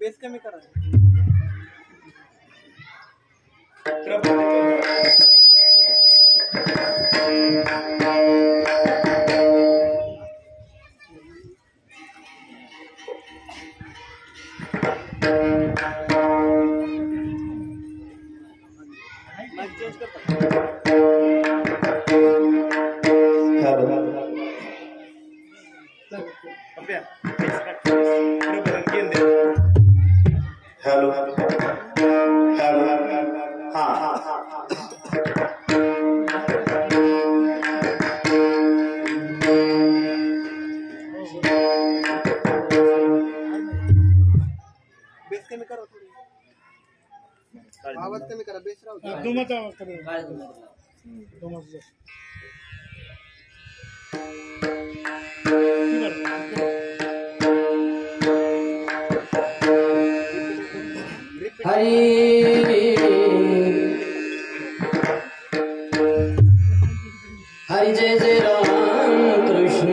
Base कमी करा. Hello hello हाँ बेस कमी करा थोडी. आवाज कमी करा. बेस राहू द्या. दुमत आवाज कमी. दुमत जास्त. हरी हरि जय जय राम कृष्ण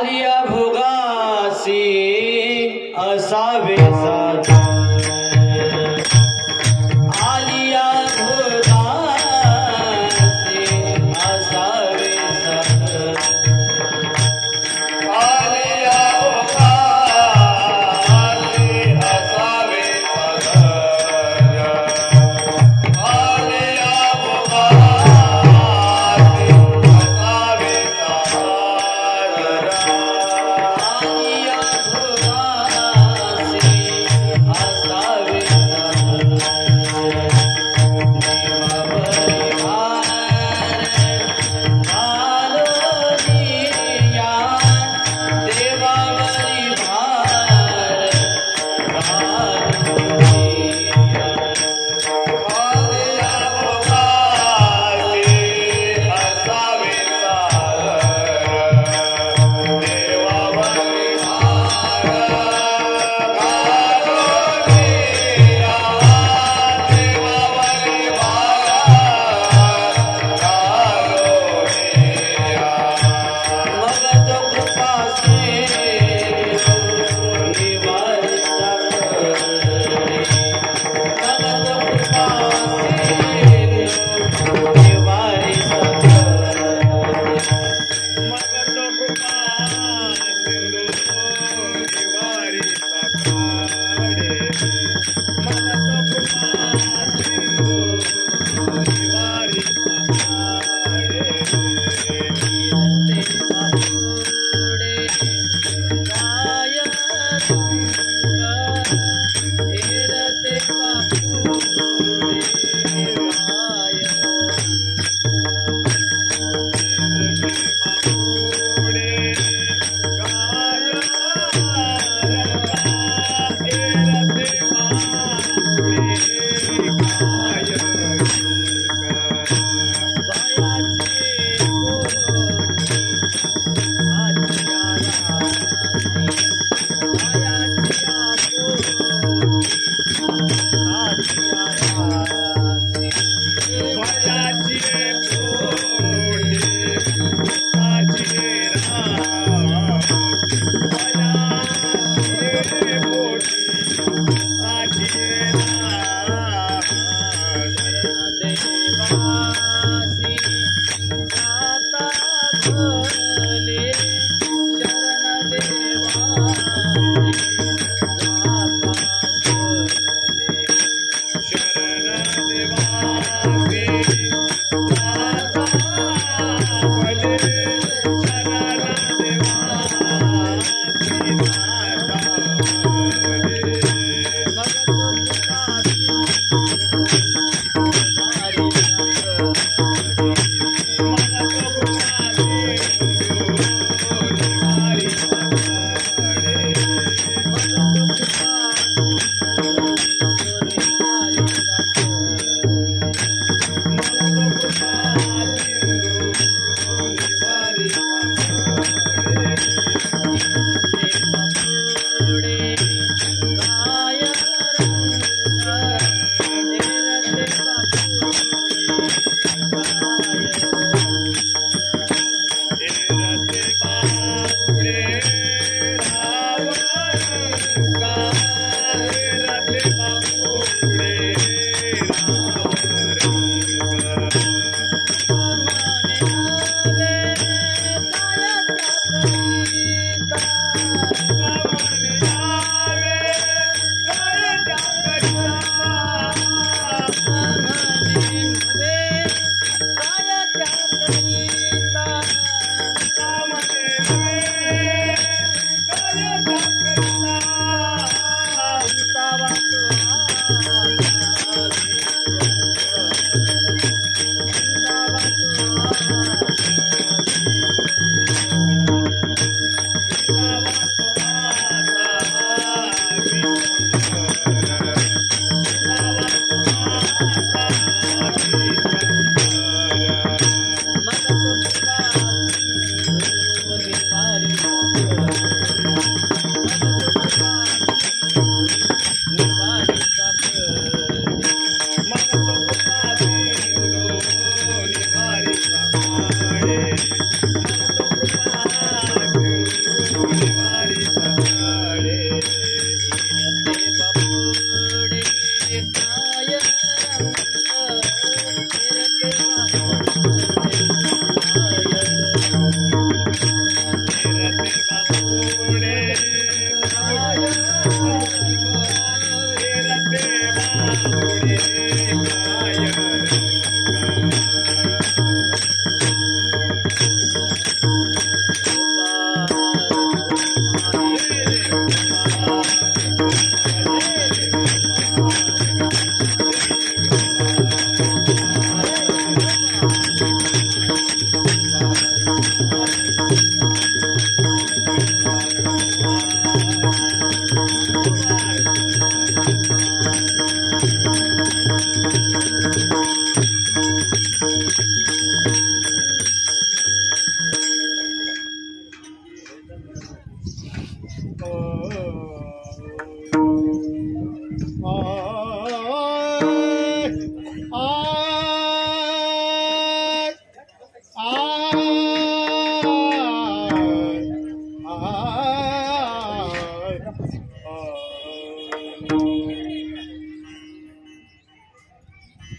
आलिया भोगासी असावे साधन आलिया भोगासी असावे साधन आलिया भोगासी असावे साधन आलिया भोगासी असावे साधन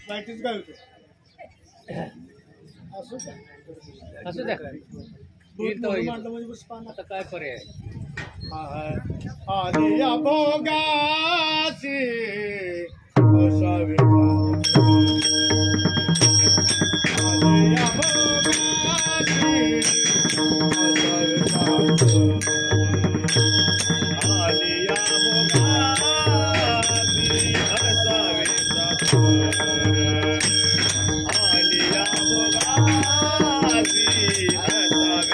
प्रॅक्टिस काय होते असू द्या मांडलं म्हणजे बस पान आता काय पर्याय आलिया भोगासी असावे आलिया भोगासी आलिया भोगासी असावे आलिया भोगासी असावे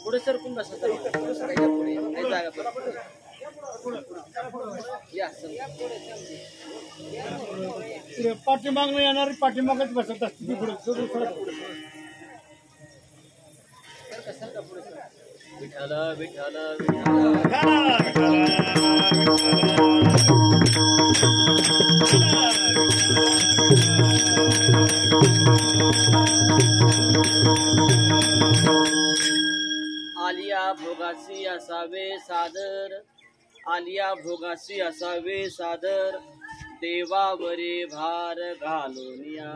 पुढे सरकून बसा सर्व. या पुढे या. काही जागा बघा. या सर. पुढे पाठीमागनं येणार पाठीमागच बसत असते ती पुढे सगळं पुढे सरका सरका पुढे सरका. विठ्ठल विठ्ठल विठ्ठल. आलिया भोगासी असावे सादर, आलिया भोगासी असावे सादर, देवावरे भार घालूनिया.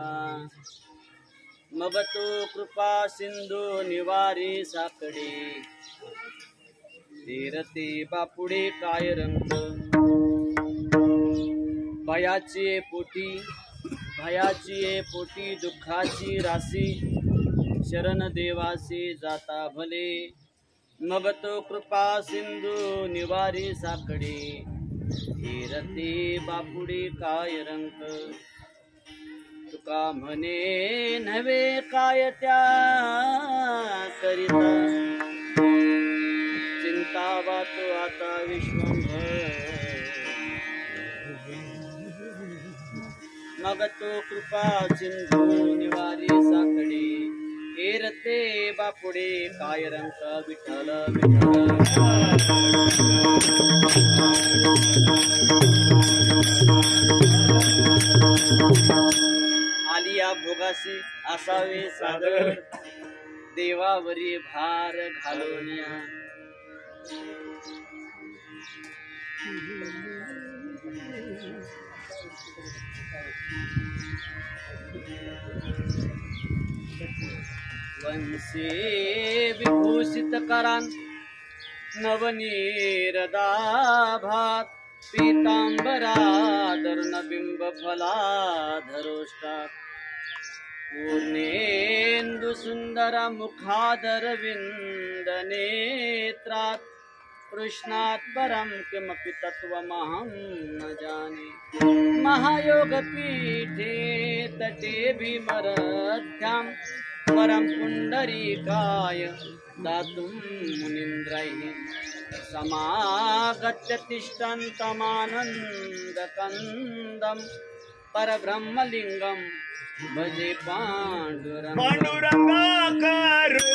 मग तो कृपा सिंधू निवारी साकडे, धीरते बापुडे काय रंग. भयाची पोटी दुःखाची राशी, शरण देवासी जाता भले. मग तो कृपा सिंधू निवारी साकडे, धीरते बापुडे काय रंग. तुका म्हणे नव्हे काय त्या करिता, चिंता वातो आता विश्वंभर. मग तो कृपा सिंधू निवारी साकडे, एरते बापुडे काय रंग. विठ्ठल आलिया भोगासी असावे सादर, देवावरी भार घालूनिया. वंशे विभूषित करान, नवनीरदाभात. पीतांबराधर बिंब फलाधरोष्टात. पूर्णेन्दु सुंदर मुखादर विंद नेत्रात. कृष्णात परम किमपि तत्वमहं न जाने. महायोग पीठे तटे भीमरथ्यां, परम पुंडरीकाय दातुं मुनीन्द्रैः समागत्य तिष्ठन्तमानन्दकन्दं परब्रह्मलिङ्गं भजे पाण्डुरङ्गं पांडुरंगाकारो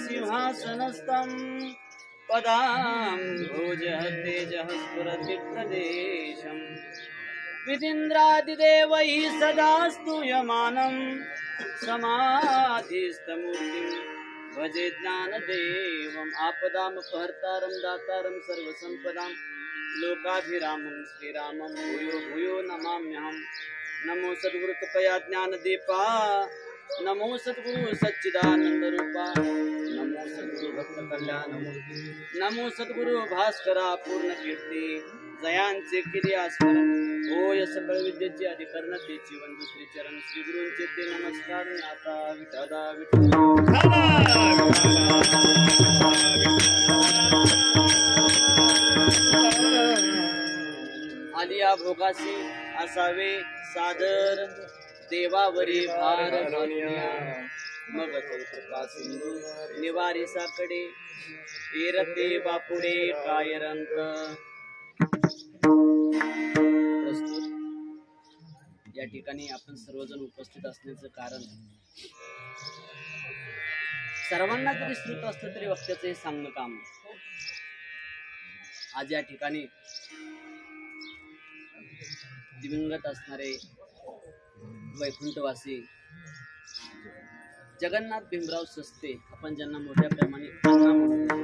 सिंहासनस्थं पदाम्भोजः तेजः स्फुरति प्रदेशं विदिन्द्रादिदेवैः सदा स्तूयमानं समाधिस्थमूर्तिं भजे ज्ञानदेवम् आपदामपहर्तारं दातारं सर्वसम्पदां लोकाभिरामं श्रीरामं भूयो भूयो नमाम्यहम्। नमो सद्गुरु कृपया ज्ञानदीपा, नमो सद्गुरु सच्चिदानंद रूपा, नमो सद्गुरु भक्त कल्याण, नमो सद्गुरु भास्करा पूर्ण कीर्ती जयांचे क्रियास्मरण होय सकळ विद्येचे अधिकरणतेची वंदू श्री चरण श्री गुरूंचे ते नमस्कार आता विठला विठला आलिया भोगासी असावे सादर देवावरी भार घालूया मग कृपा सिंधू निवारी साकडे एरते बापुडे काय रंक। प्रस्तुत या ठिकाणी आपण सर्वजण उपस्थित असण्याचं कारण सर्वांना जरी श्रुत असलं तरी वक्त्याचं हे सांगणं काम आहे। आज या ठिकाणी दिवंगत असणारे वैकुंठवासी जगन्नाथ भीमराव सस्ते, आपण ज्यांना मोठ्या प्रमाणे अण्णा म्हणतो,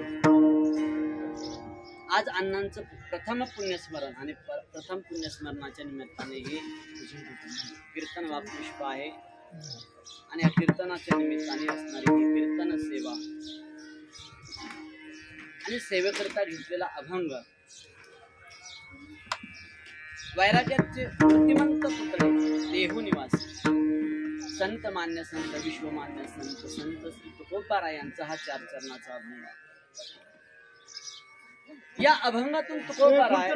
आज अण्णांचं प्रथम पुण्यस्मरण आणि प्रथम पुण्यस्मरणाच्या निमित्ताने हे कीर्तन वापुष्प आहे आणि या कीर्तनाच्या निमित्ताने असणारी ही कीर्तन सेवा आणि सेवेकरता घेतलेला अभंग वैराग्याचे मूर्तिमंत पुतळे देहू निवासी संत मान्य संत विश्वमान्य संत संत श्री तुकोबाराय यांचा हा 4 चरणाचा अभंग आहे। या अभंगातून तुकोबाराय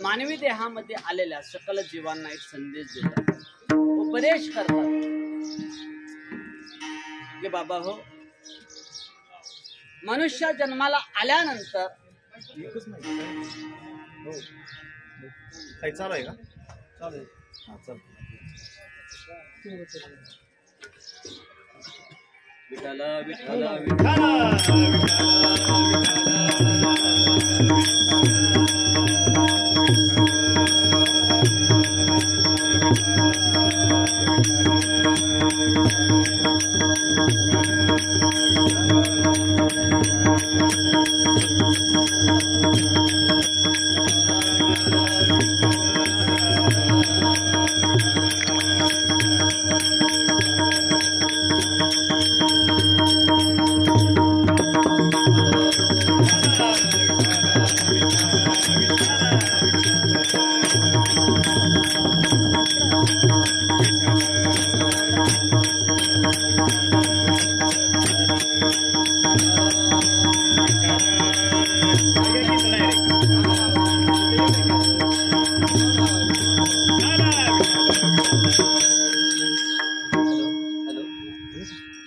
मानवी देहामध्ये आलेल्या सकल जीवांना एक संदेश देतात, उपदेश करतात की बाबा हो, मनुष्य जन्माला आल्यानंतर काही चालू आहे का? चालू आहे। हा चल। विठ्ठल विठ्ठल विठ्ठल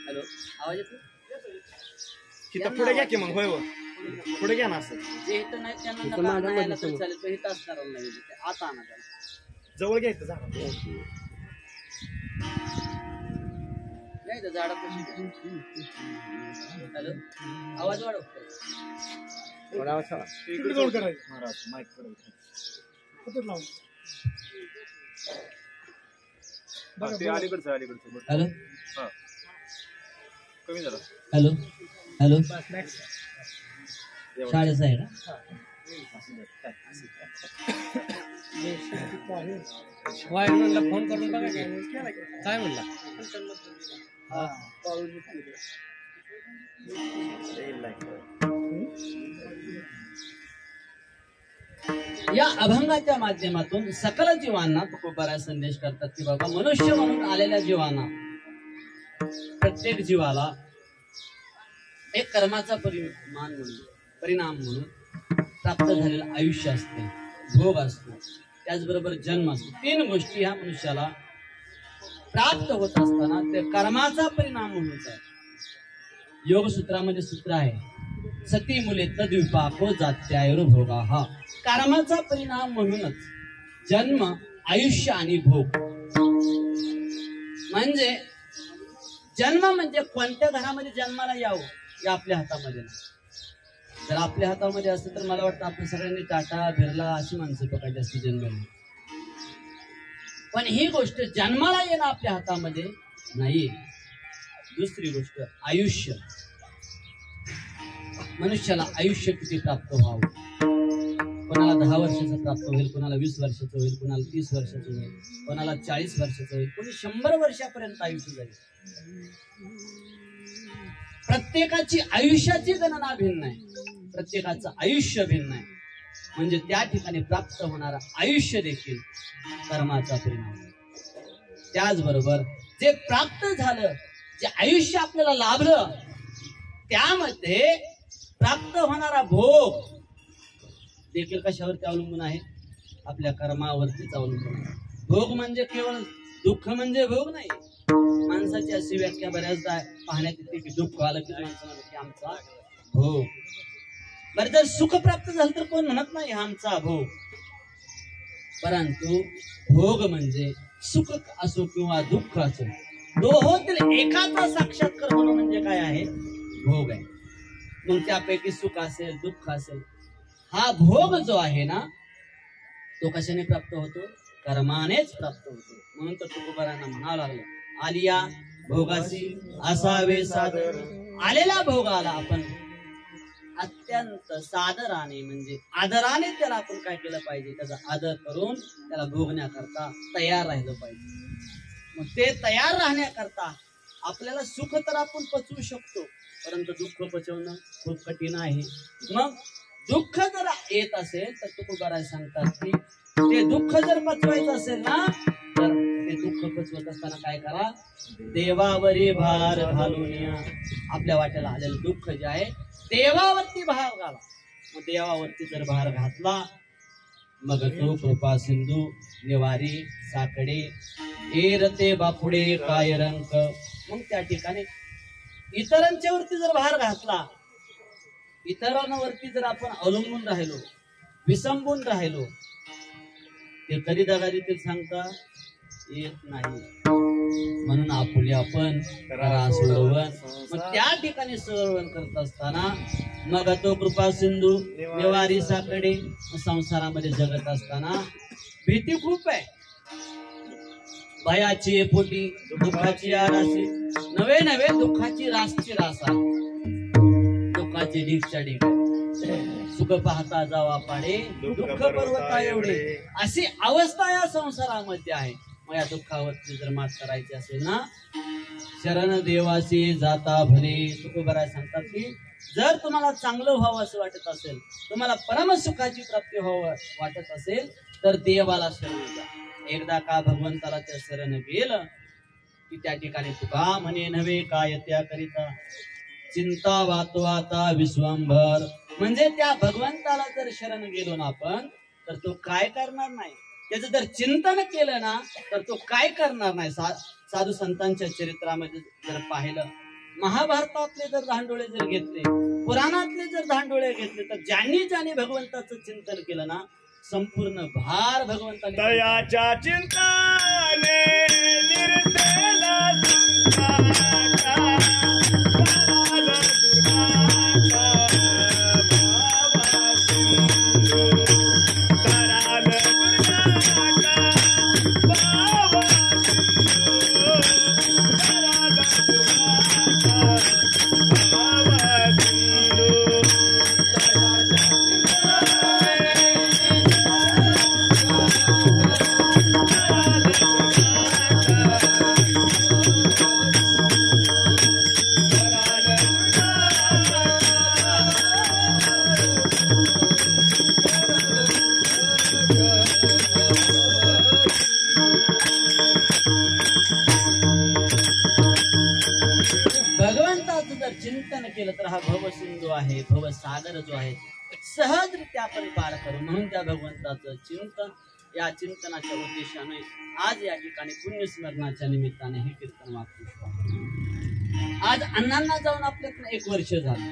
हॅलो, आवाज येतो? तिथं पुढे घ्या की मग होय हो. पुढे घ्या ना असं जे इथं नाही त्यांना नका नाही आलं तरी चालेल, पण इथं असणार नाही. ते आता आणा त्याला. जवळ घ्या इथं झाड नाही तर झाडापाशी. हॅलो, आवाज वाढव. तिकडे जवळ करायचं. महाराज माईक कडे कुठं लावून अलीकडचं हॅलो हा कमी झालं हॅलो हॅलो, शाळेचा आहे ना? वायरमॅनला फोन करून बघा काय म्हणला. या अभंगाच्या माध्यमातून सकल जीवांना तुकोबारा संदेश करतात की बाबा मनुष्य म्हणून आलेल्या जीवांना, प्रत्येक जीवाला एक कर्माचा परिणाम म्हणून प्राप्त झालेलं आयुष्य असते, भोग असतो, त्याचबरोबर जन्म असतो. 3 गोष्टी ह्या मनुष्याला प्राप्त होत असताना ते कर्माचा परिणाम म्हणून आहे. योगसूत्रामध्ये सूत्र आहे, सती मुले तद्विपाको जात्यायुर भोगा. हा कर्माचा परिणाम म्हणूनच जन्म, आयुष्य आणि भोग. म्हणजे जन्म म्हणजे कोणत्या घरामध्ये जन्माला यावं या आपल्या हातामध्ये नाही. जर आपल्या हातामध्ये असतं तर मला वाटतं आपण सगळ्यांनी टाटा बिर्ला अशी माणसं बघायची असते जन्माला. पण ही गोष्ट जन्माला येणं आपल्या हातामध्ये नाही. दुसरी गोष्ट आयुष्य. मनुष्याला आयुष्य किती प्राप्त व्हावं. कोणाला 10 वर्षाचं प्राप्त होईल, कोणाला 20 वर्षाचं होईल, कोणाला 30 वर्षाचं होईल, कोणाला 40 वर्षाचं होईल, कोणी 100 वर्षापर्यंत आयुष्य जाईल. प्रत्येकाची आयुष्याची गणना भिन्न आहे, प्रत्येकाचं आयुष्य भिन्न आहे. म्हणजे त्या ठिकाणी प्राप्त होणारा आयुष्य देखील कर्माचा परिणाम आहे. त्याचबरोबर जे प्राप्त झालं, जे आयुष्य आपल्याला लाभलं, त्यामध्ये प्राप्त होणारा भोग देखील कशावरती अवलंबून आहे? आपल्या कर्मावरतीच अवलंबून आहे. भोग म्हणजे केवळ दुःख म्हणजे भोग नाही. माणसाची अशी व्याख्या बऱ्याचदा पाहण्यात येते की दुःख आलं की माणसाला की आमचा भोग. बरं, जर सुख प्राप्त झालं तर कोण म्हणत नाही हा आमचा भोग. परंतु भोग म्हणजे सुख असो किंवा दुःख असो, दोहोतील एकाचा साक्षात्कार होणं म्हणजे काय आहे? भोग आहे. मग त्यापैकी सुख असेल, दुःख असेल, हा भोग जो आहे ना तो कशाने प्राप्त होतो? कर्मानेच प्राप्त होतो. म्हणून तर तुकोबारांना म्हणावं लागलं, आलिया भोगासी असावे सादर. आलेल्या भोगाला आपण अत्यंत सादराने म्हणजे आदराने त्याला आपण काय केलं पाहिजे? त्याचा आदर करून त्याला भोगण्याकरता तयार राहिलं पाहिजे. मग ते तयार राहण्याकरता आपल्याला सुख तर आपण पचवू शकतो, परंतु दुःख पचवणं खूप कठीण आहे. मग दुःख जर येत असेल तर तुकोबाराय सांगतात की ते दुःख जर पचवायचं असेल ना तर ते दुःख पचवत असताना काय करा? देवावरी भार घालून या. आपल्या वाट्याला आलेलं दुःख जे आहे देवावरती भार घाला. मग देवावरती जर भार घातला मग तो कृपा सिंधू निवारी साकडे एरते बापुडे काय रंक. मग त्या ठिकाणी इतरांच्या वरती जर भार घातला, इतरांवरती जर आपण अवलंबून राहिलो, विसंबून राहिलो, ते कधी दगा देतील सांगता येत नाही. म्हणून आपुले आपण करा सोडवण. मग त्या ठिकाणी सोडवण करत असताना मग तो कृपा सिंधू निवारी साकडे. संसारामध्ये जगत असताना भीती खूप आहे. भयाची पोटी, दुःखाची राशी, नवे नवे दुःखाची रासची रास आहे, दुःखाची ढीकच्या ढीक. सुख पाहता जावा पाडे दुःख पर्वता एवढे, अशी अवस्था या संसारामध्ये आहे. मग या दुःखावरती जर मात करायची असेल ना, शरण देवासी जाता भले. तुकोबराय सांगतात की जर तुम्हाला चांगलं व्हावं असं वाटत असेल, तुम्हाला परमसुखाची प्राप्ती व्हावं वाटत असेल, तर देवाला शरण जा. एकदा का भगवंताला त्या शरण गेलं की त्या ठिकाणी तुका म्हणे नव्हे काय त्या करिता, चिंता वातवाता विश्वंभर. म्हणजे त्या भगवंताला जर शरण गेलो ना आपण, तर तो काय करणार नाही. त्याचं जर चिंतन केलं ना, तर तो काय करणार नाही. साधू संतांच्या चरित्रामध्ये जर पाहिलं, महाभारतातले जर धांडोळे जर घेतले, पुराणातले जर धांडोळे घेतले, तर ज्यांनी भगवंताचं चिंतन केलं ना, संपूर्ण भार भगवंताने दयाच्या चिंताने निर्तेला केलं तर हा भवसिंधू आहे, भवसागर जो आहे सहजरित्या आपण पार करू. म्हणून त्या भगवंताचं चिंतन, या चिंतनाच्या उद्देशाने आज या ठिकाणी पुण्यस्मरणाच्या निमित्ताने हे कीर्तन वाचतो. आज अण्णांना जाऊन आपल्याकडे 1 वर्ष झालं.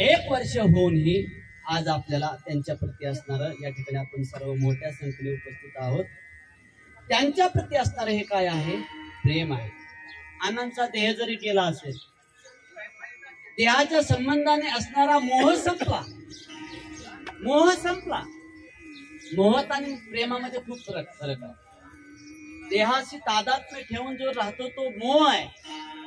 1 वर्ष होऊनही आज आपल्याला त्यांच्या प्रती असणारं, या ठिकाणी आपण सर्व मोठ्या संख्येने उपस्थित आहोत, त्यांच्या प्रती असणारं हे काय आहे? प्रेम आहे. अण्णांचा देह जरी गेला असेल, देहाच्या संबंधाने असणारा मोह संपला. मोह संपला. मोहात आणि प्रेमामध्ये खूप फरक आहे. देहाशी तादात्म्य ठेवून जो राहतो तो मोह आहे,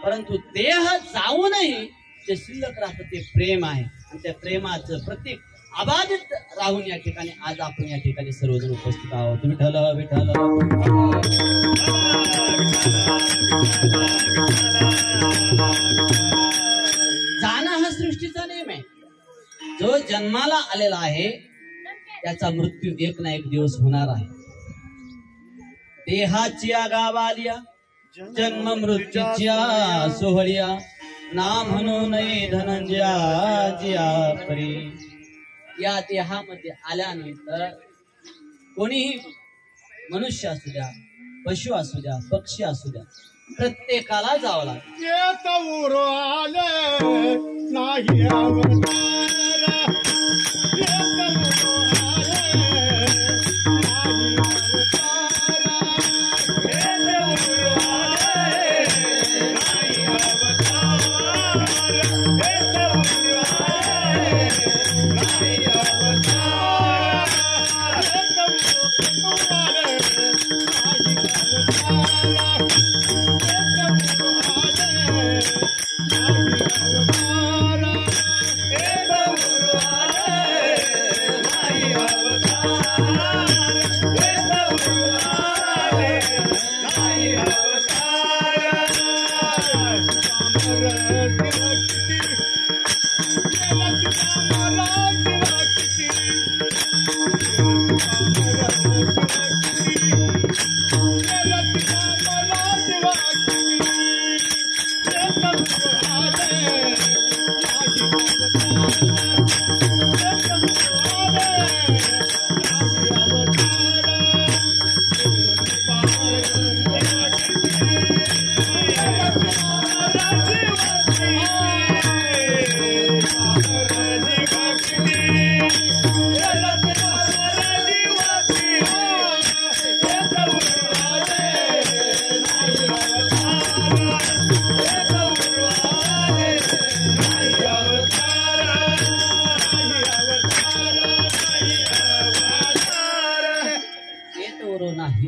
परंतु देह जाऊनही जे शिल्लक राहतं ते प्रेम आहे. आणि त्या प्रेमाचं प्रतीक अबाधित राहून या ठिकाणी आज आपण या ठिकाणी सर्वजण उपस्थित आहोत. विठ्ठल विठ्ठल. जाणं हा सृष्टीचा नियम आहे. जो जन्माला आलेला आहे त्याचा मृत्यू एक ना एक दिवस होणार आहे. देहाची गावालिया जन्म मृत्यूच्या सोहळ्या, ना म्हणू नये धनंजया जिया परी. या देहामध्ये आल्यानंतर कोणीही मनुष्य असू द्या, पशु असू द्या, पक्षी असू द्या, प्रत्येकाला जावं लागतं. नाही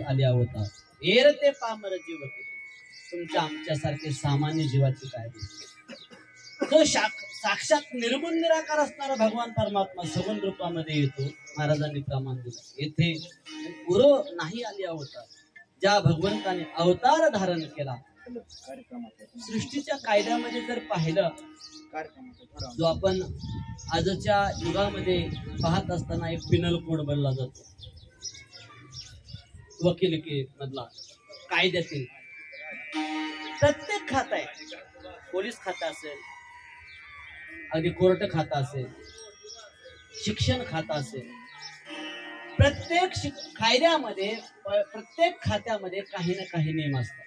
आल्या होता एरते पामर जीव तुमच्या आमच्यासारखे सामान्य जीवाची काय जो साक्षात निर्गुण निराकार असणारा भगवान परमात्मा सगुण रूपामध्ये येतो. महाराजांनी प्रमाण दिलं. येथे गुरु नाही आली अवतार, ज्या भगवंताने अवतार धारण केला. सृष्टीच्या कायद्यामध्ये जर पाहिलं, जो आपण आजच्या युगामध्ये पाहत असताना एक पिनल कोड बनला जातो वकिली मधला, कायद्यातील प्रत्येक खातं आहे. पोलीस खातं असेल, अगदी कोर्ट खातं असेल, शिक्षण खातं असेल, प्रत्येक कायद्यामध्ये प्रत्येक खात्यामध्ये काही ना काही नियम असतात.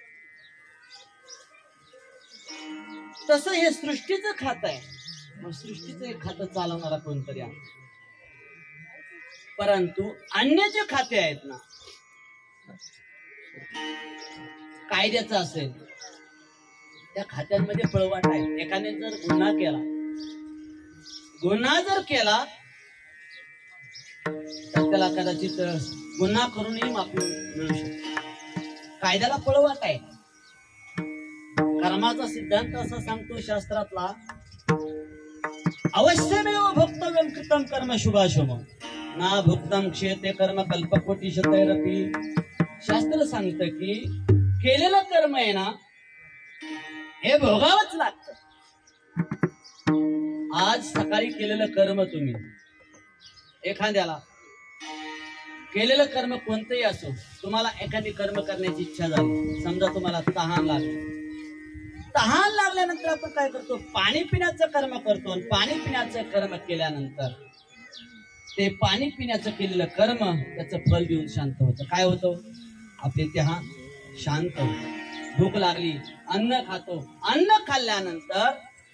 तसं हे सृष्टीचं खातं आहे. मग सृष्टीचं एक खातं चालवणारा कोणतरी आहे. परंतु अन्य जे खाते आहेत ना, कायद्याचं असेल, त्या खात्यांमध्ये पळवाट आहे. एकाने जर गुन्हा जर केला तर त्याला कदाचित गुन्हा करूनही माफी मिळू शकते. कायद्याला पळवाट आहे. कर्माचा सिद्धांत असा सांगतो शास्त्रातला, अवश्यमेव भोक्तव्यं कृतं कर्म शुभाशुभ ना भुक्तं क्षेते कर्म कल्पकोटी शतैरपि. शास्त्र सांगतं की केलेलं कर्म आहे ना, हे भोगावंच लागतं. आज सकाळी केलेलं कर्म, तुम्ही एखाद्याला केलेलं कर्म कोणतंही असो, तुम्हाला एखादी कर्म करण्याची इच्छा झाली, समजा तुम्हाला तहान लागल्यानंतर आपण काय करतो, पाणी पिण्याचं कर्म करतो. आणि पाणी पिण्याचं कर्म केल्यानंतर ते पाणी पिण्याचं केलेलं कर्म त्याचं फल देऊन शांत होतं. काय होतं, आपले तहान शांत होतं. भूक लागली, अन्न खातो, अन्न खाल्ल्यानंतर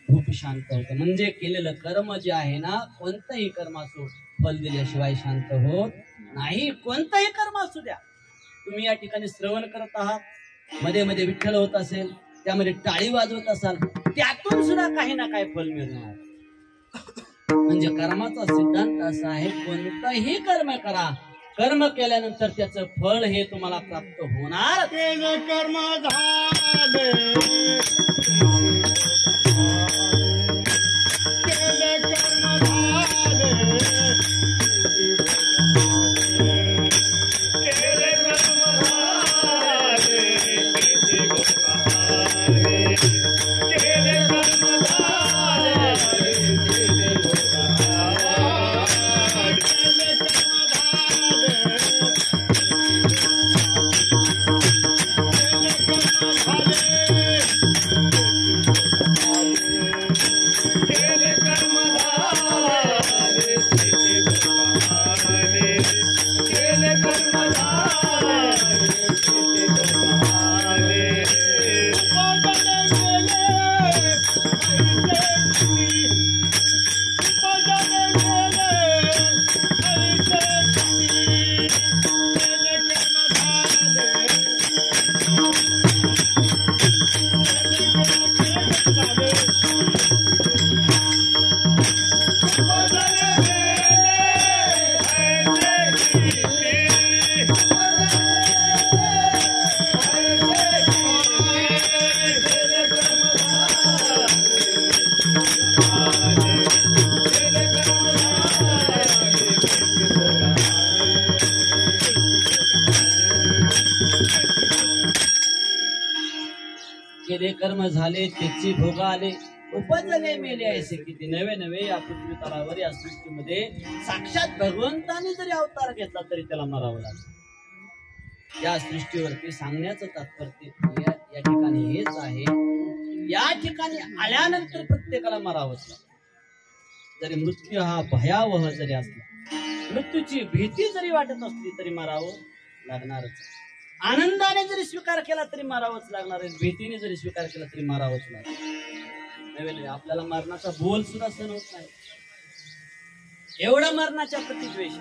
भूक शांत होतं. म्हणजे केलेलं कर्म जे आहे ना, कोणतंही कर्म असो, फल दिल्याशिवाय शांत होत नाही. कोणतंही कर्म असू द्या. तुम्ही या ठिकाणी श्रवण करत आहात, मध्ये मध्ये विठ्ठल होत असेल, त्यामध्ये टाळी वाजवत असाल, त्यातून सुद्धा काही ना काही फल मिळणार. म्हणजे कर्माचा सिद्धांत असा आहे, कोणतंही कर्म करा, कर्म केल्यानंतर त्याचं फळ हे तुम्हाला प्राप्त होणार. केलं कर्म झाले, केलं कर्म झाले, केलं कर्म झाले, केलं कर्म केले कर्म झाले, त्याची भोग आले, उपजले मेले ऐसे किती. नवे नवे या पृथ्वी तलावर, या सृष्टीमध्ये साक्षात भगवंताने जरी अवतार घेतला तरी त्याला मरावं लागलं. या सृष्टीवरती सांगण्याचं तात्पर्य या ठिकाणी हेच आहे, या ठिकाणी आल्यानंतर प्रत्येकाला मरावंच लागतं. जरी मृत्यू हा भयावह जरी असला, मृत्यूची भीती जरी वाटत असली तरी मरावं लागणारच. आनंदाने जरी स्वीकार केला तरी मारावंच लागणार आहे, भीतीने जरी स्वीकार केला तरी मारावंच लागणार. नव्हे आपल्याला मरणाचा बोल सुद्धा सहन होत नाही, एवढा मरणाच्या प्रति द्वेष,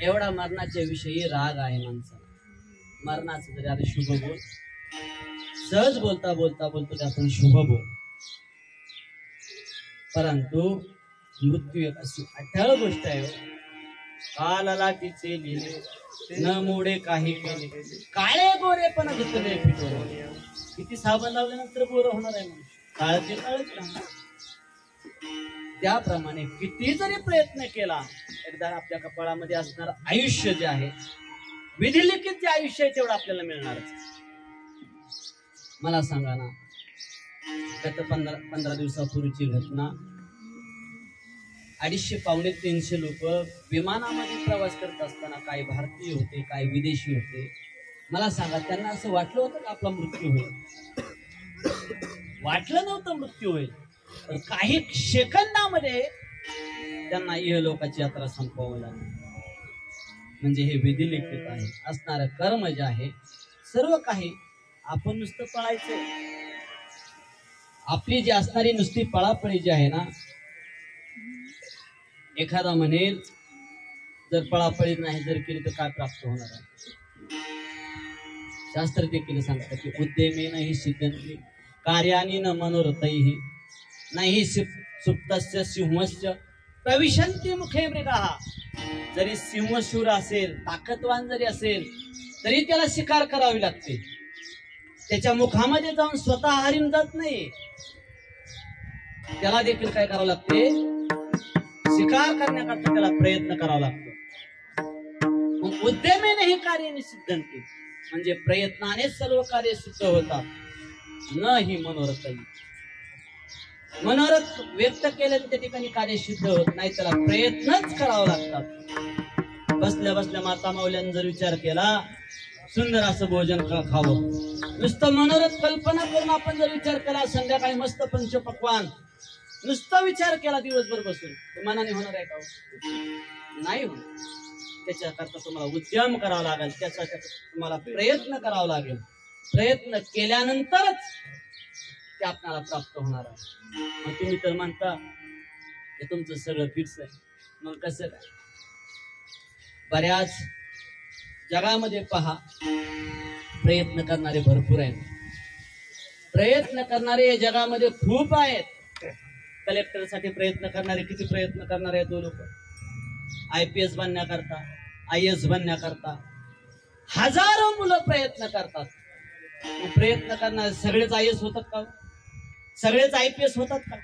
एवढा मरणाच्या विषयी राग आहे माणसाला. मरणाचं जरी आता शुभ बोल, सहज बोलता बोलता बोलतो ते आपण शुभ बोल, परंतु मृत्यू एक अशी अठ्ठाळ गोष्ट आहे. कालाला तिचे लिहिले न मोडे काही केले, काळे गोरे पण घेतले फिटवले. किती साबण लावल्यानंतर गोरं होणार आहे मनुष्य. काळाची काळच राहणार. त्याप्रमाणे किती जरी प्रयत्न केला, एकदा आपल्या कपाळामध्ये असणार आयुष्य जे आहे, विधिलिखित जे आयुष्य आहे तेवढं आपल्याला मिळणारच. मला सांगा ना, गत 15 दिवसापूर्वीची घटना, 250-300 लोक विमानामध्ये प्रवास करत असताना काही भारतीय होते, काही विदेशी होते. मला सांगा, त्यांना असं वाटलं होतं का आपला मृत्यू होईल? वाटलं नव्हतं मृत्यू होईल. तर काही सेकंदामध्ये त्यांना इहलोकाची यात्रा संपवावी लागली. म्हणजे हे विधिलिखित आहे. असणारं कर्म जे आहे सर्व काही, आपण नुसतं पळायचं. आपली जी असणारी नुसती पळापळी जी आहे ना, एखादा म्हणेल जर पळापळी नाही जर केली तर काय प्राप्त होणार आहे? शास्त्र देखील सांगतात की उद्यमेन हि सिद्धन्ति कार्यानि न मनोरथैः नाही सुप्तस्य सिंहस्य प्रविशन्ति मुखे मृगाः. जरी सिंहशूर असेल, ताकदवान जरी असेल, तरी त्याला शिकार करावी लागते. त्याच्या मुखामध्ये जाऊन स्वतः हरिण जात नाही, त्याला देखील काय करावं लागते? शिकार करण्याकरता त्याला प्रयत्न करावा लागतो. मग उद्यमेने हे कार्य सिद्धन्ति, म्हणजे प्रयत्नाने सर्व कार्य सिद्ध होतात. न ही मनोरथ, मनोरथ व्यक्त केले त्या ठिकाणी कार्य सिद्ध होत नाही, त्याला प्रयत्नच करावं लागतात. बसल्या बसल्या माता माऊल्यांनी जर विचार केला, सुंदर असं भोजन खावं, नुसतं मनोरथ कल्पना करून आपण जर विचार केला, संध्याकाळी मस्त पंचपक्वान नुसता विचार केला दिवसभर बसून, तर मनाने होणार आहे का? नाही होणार. त्याच्याकरता तुम्हाला उद्यम करावा लागेल, त्यासाठी तुम्हाला प्रयत्न करावा लागेल. प्रयत्न केल्यानंतरच ते आपल्याला प्राप्त होणार आहे. मग तुम्ही तर म्हणता हे तुमचं सगळं फिक्स आहे, मग कसं काय? बऱ्याच जगामध्ये पहा, प्रयत्न करणारे भरपूर आहेत. प्रयत्न करणारे या जगामध्ये खूप आहेत. कलेक्टरसाठी प्रयत्न करणारे किती प्रयत्न करणारे आहेत लोक. IPS बनण्याकरता, IAS बनण्याकरता हजारो मुलं प्रयत्न करतात. प्रयत्न करणारे सगळेच IAS होतात का? सगळेच IPS होतात का?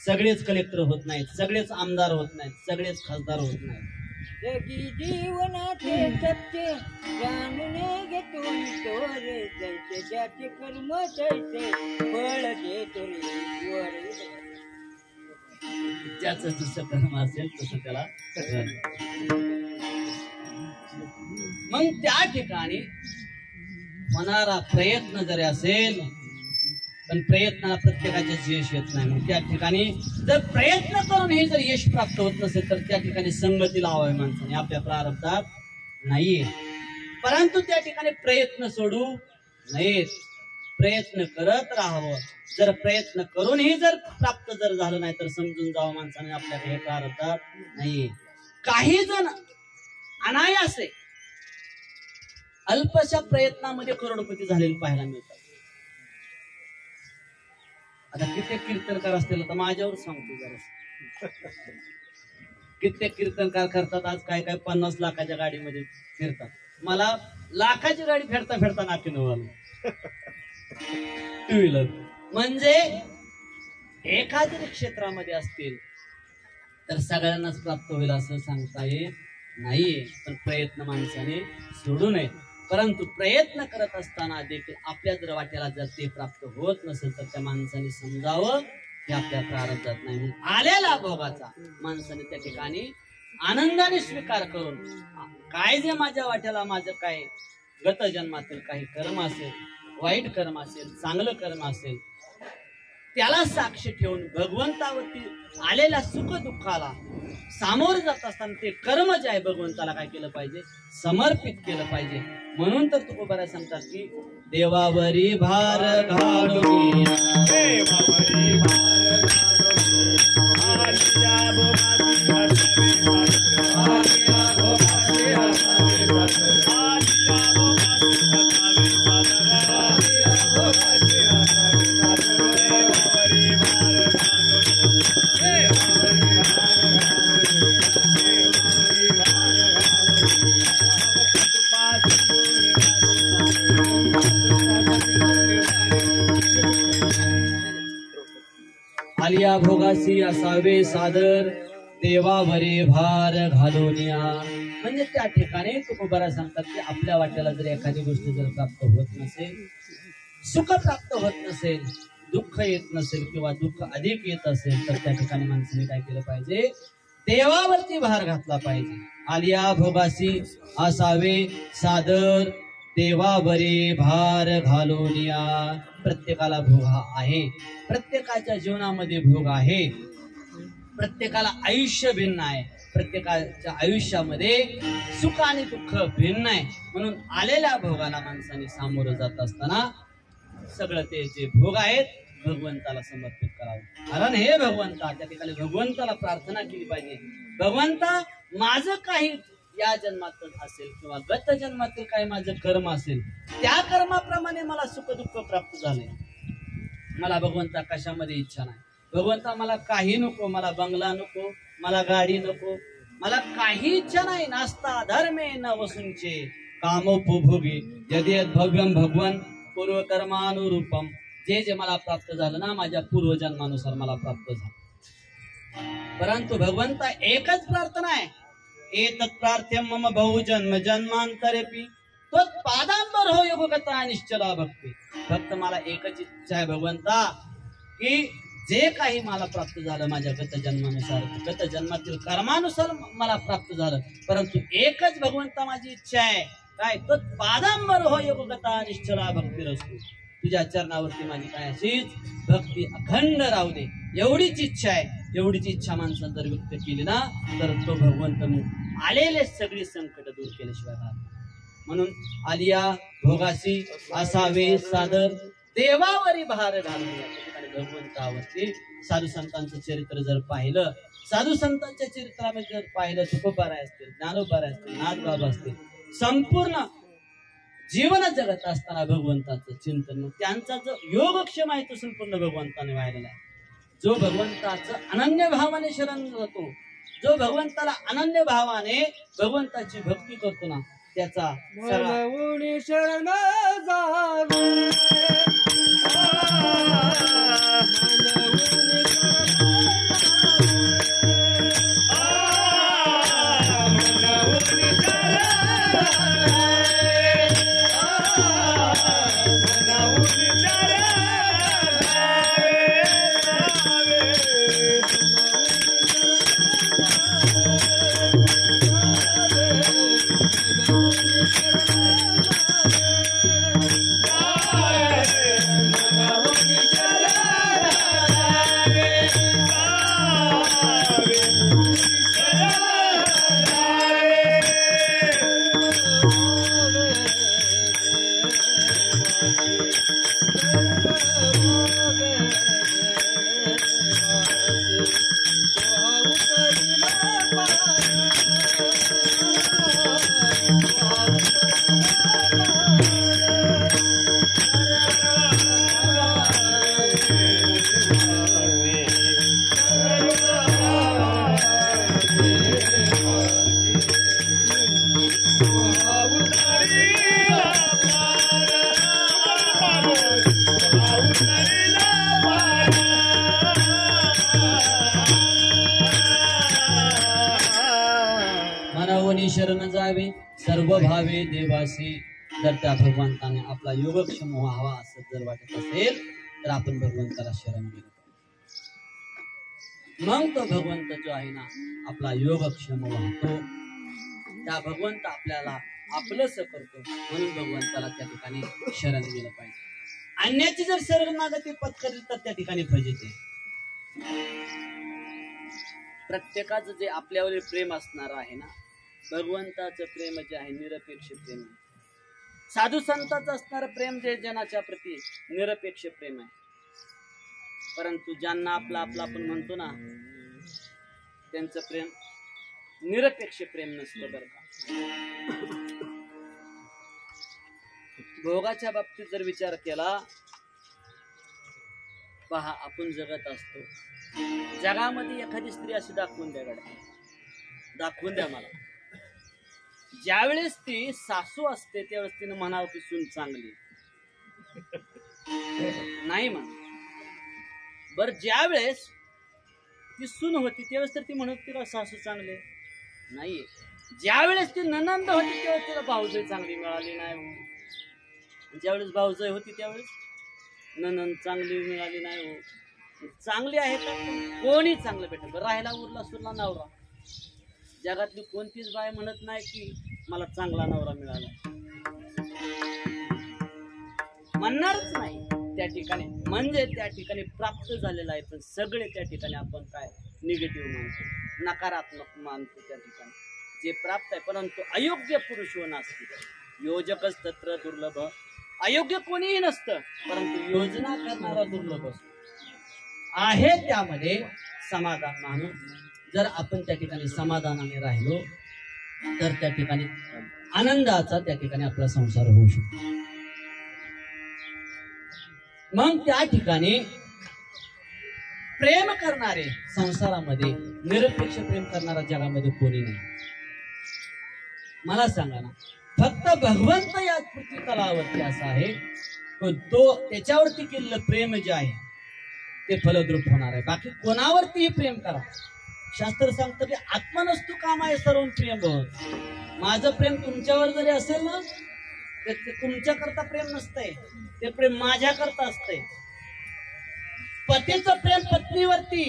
सगळेच कलेक्टर होत नाहीत, सगळेच आमदार होत नाहीत, सगळेच खासदार होत नाहीत. जगी जीवनाचे सत्य जाणून घेतो तोरे, जैसे ज्याचे कर्म तैसे फळ घेतो रे. ज्याचं जसं कर्म असेल तसं त्याला. मग त्या ठिकाणी होणारा प्रयत्न जरी असेल, पण प्रयत्नाला प्रत्येकाचेच यश येत नाही. मग त्या ठिकाणी जर प्रयत्न करून हे जर यश प्राप्त होत नसेल, तर त्या ठिकाणी संगती लावावी माणसाने, आपल्या प्रारब्धात नाहीये. परंतु त्या ठिकाणी प्रयत्न सोडू नयेत, प्रयत्न करत राहावं. जर प्रयत्न करूनही जर प्राप्त जर झालं नाही, तर समजून जावं माणसाने आपल्याला हे प्रारब्धात नाहीये. काही जण अनायासे अल्पशा प्रयत्नामध्ये करोडपती झालेले पाहायला मिळतात. आता कित्येक कीर्तनकार असतील, तर माझ्यावर सांगतो जरा. कित्येक कीर्तनकार करतात आज काय काय 50 लाखाच्या गाडीमध्ये फिरतात. मला लाखाची गाडी फेडता फेडता नाकी नवल, 2 व्हीलर. म्हणजे एखाद्या क्षेत्रामध्ये असतील तर सगळ्यांनाच प्राप्त होईल असं सांगता येत नाहीये. पण प्रयत्न माणसाने सोडू नये. परंतु प्रयत्न करत असताना देखील आपल्या जर वाट्याला जर ते प्राप्त होत नसेल, तर त्या माणसाने समजावं की आपल्या प्रारब्धात नाही. आलेला भोगाचा माणसाने त्या ठिकाणी आनंदाने स्वीकार करून, काय जे माझ्या वाट्याला माझं काय गत जन्मातील काही कर्म असेल, वाईट कर्म असेल, चांगलं कर्म असेल, त्याला साक्ष ठेवून भगवंतावरती आलेल्या सुख दुःखाला सामोर जात असताना ते कर्म जे आहे भगवंताला काय केलं पाहिजे? समर्पित केलं पाहिजे. म्हणून तर तुकोबारा सांगतात की देवावरी भार घालून, देवावरी भार भोगासी असावे सादर देवावरी भार घालून या. म्हणजे त्या ठिकाणी तुकोबारा सांगतात की आपल्या वाट्याला जर एखादी गोष्ट जर प्राप्त होत नसेल, सुख प्राप्त होत नसेल, दुःख येत नसेल किंवा दुःख अधिक येत असेल तर त्या ठिकाणी माणसाने काय केलं पाहिजे? देवावरती भार घातला पाहिजे. आलिया भोगासी असावे सादर देवावरी भार घालून या. प्रत्येकाला भोग हा आहे, प्रत्येकाच्या जीवनामध्ये भोग आहे, प्रत्येकाला आयुष्य भिन्न आहे, प्रत्येकाच्या आयुष्यामध्ये सुख आणि दुःख भिन्न आहे. म्हणून आलेल्या भोगाला माणसाने सामोरं जात असताना सगळं ते जे भोग आहेत भगवंताला समर्पित करावं. कारण हे भगवंता, त्या ठिकाणी भगवंताला प्रार्थना केली पाहिजे. भगवंता, माझं काही या जन्मात असेल किंवा गत जन्मातील काही माझं कर्म असेल, त्या कर्माप्रमाणे मला सुख दुःख प्राप्त झाले. मला भगवंता कशामध्ये इच्छा नाही. भगवंता, मला काही नको, मला बंगला नको, मला गाडी नको, मला काही इच्छा नाही. नास्ता धर्मे न वसूंचे कामोपभोगी यदेत भव्यम भगवन पूर्वकर्मानुरूपम. जे जे मला प्राप्त झालं ना, माझ्या पूर्वजन्मानुसार मला प्राप्त झालं. परंतु भगवंता एकच प्रार्थना आहे, एतत् प्रार्थ्यम मम बहुजन्म जन्मांतरेपि त्वत्पादांबर हो योगगता निश्चला भक्ती. फक्त मला एकच इच्छा आहे भगवंता, की जे काही मला प्राप्त झालं माझ्या गत जन्मानुसार, गत जन्मातील कर्मानुसार मला प्राप्त झालं, परंतु एकच भगवंता माझी इच्छा आहे, काय? त्वत्पादांबर हो योगगता निश्चला भक्ती रसू. तुझ्या चरणावरती माझी काय अशीच भक्ती अखंड राहू दे, एवढीच इच्छा आहे. एवढीच इच्छा माणसाने जर व्यक्त केली ना, तर तो भगवंत मग आलेले सगळी संकट दूर केल्याशिवाय राहत. म्हणून आलिया भोगासी असावे सादर देवावरी भार घालून या. भगवंतावरती साधू संतांचं चरित्र जर पाहिलं, साधू संतांच्या चरित्रामध्ये जर पाहिलं, तुकोबाराय असतील, ज्ञानोबाराय असतील, नाथबाबा असतील, संपूर्ण जीवन जगत असताना भगवंताचं चिंतन, मग त्यांचा जो योगक्षेम आहे तो संपूर्ण भगवंताने वाहिलेला आहे. जो भगवंताचं अनन्य भावाने शरण जातो, जो भगवंताला अनन्य भावाने भगवंताची भक्ती करतो ना, त्याचा शरण जावे शरण जावे सर्व भावे देवासी. जर त्या भगवंताने आपला योगक्षम व्हावा असं जर वाटत असेल तर आपण भगवंताला शरण गेलो, मग तो भगवंत जो आहे ना आपला योगक्षम वाहतो. त्या भगवंत आपल्याला आपलंस करतो, म्हणून भगवंताला त्या ठिकाणी शरण गेलं पाहिजे. अन्याची जर शरणागती पत्करली तर त्या ठिकाणी फजिते. प्रत्येकाचं जे आपल्यावर प्रेम असणार आहे ना, भगवंताचं प्रेम जे आहे निरपेक्ष प्रेम आहे. साधू संतांचं असणारं प्रेम जे जनाच्या प्रती निरपेक्ष प्रेम आहे. परंतु ज्यांना आपला आपला आपण म्हणतो ना, त्यांचं प्रेम निरपेक्ष प्रेम नसतं बरं का. भोगाच्या बाबतीत जर विचार केला, पहा आपण जगत असतो, जगामध्ये एखादी स्त्री अशी दाखवून द्या गड्या, दाखवून द्या मला. ज्यावेळेस ती सासू असते त्यावेळेस तिने म्हणावं की सून चांगली नाही म्हण. बर ज्यावेळेस ती सून होती त्यावेळेस तर ती म्हणत तिला सासू चांगले नाहीये. ज्यावेळेस ती ननंद होती त्यावेळेस तिला भाऊजाई चांगली मिळाली नाही हो. ज्यावेळेस भाऊजाई होती त्यावेळेस ननंद चांगली मिळाली नाही हो. चांगली आहे का कोणी चांगलं भेटत. राहायला उरला सुरला नवरा. जगातली कोणतीच बाय म्हणत नाही की मला चांगला नवरा मिळाला, म्हणणारच नाही त्या ठिकाणी. म्हणजे त्या ठिकाणी प्राप्त झालेला आहे, पण सगळे त्या ठिकाणी आपण काय निगेटिव्ह मानतो, नकारात्मक मानतो. त्या ठिकाणी जे प्राप्त आहे, परंतु अयोग्य पुरुष व नास्तिक योजकच तत्र दुर्लभ. अयोग्य कोणीही नसतं, परंतु योजना करणारा दुर्लभ असतो. आहे त्यामध्ये समाधान मानून जर आपण त्या ठिकाणी समाधानाने राहिलो तर त्या ठिकाणी आनंदाचा त्या ठिकाणी आपला संसार होऊ शकतो. मग त्या ठिकाणी प्रेम करणारे संसारामध्ये निरपेक्ष प्रेम करणारा जगामध्ये कोणी नाही. मला सांगा ना, फक्त भगवंत या पृथ्वी तलावरती असा आहे तो त्याच्यावरती केलेलं प्रेम जे आहे ते फलद्रूप होणार आहे. बाकी कोणावरतीही प्रेम करा. शास्त्र सांगतं की आत्मनस्तु कामाय सर्व प्रेम भवत. माझं प्रेम तुमच्यावर जरी असेल ना, ते तुमच्या करता प्रेम नसतंय, ते प्रेम माझ्या करता असतंय. पतीचं प्रेम पत्नीवरती,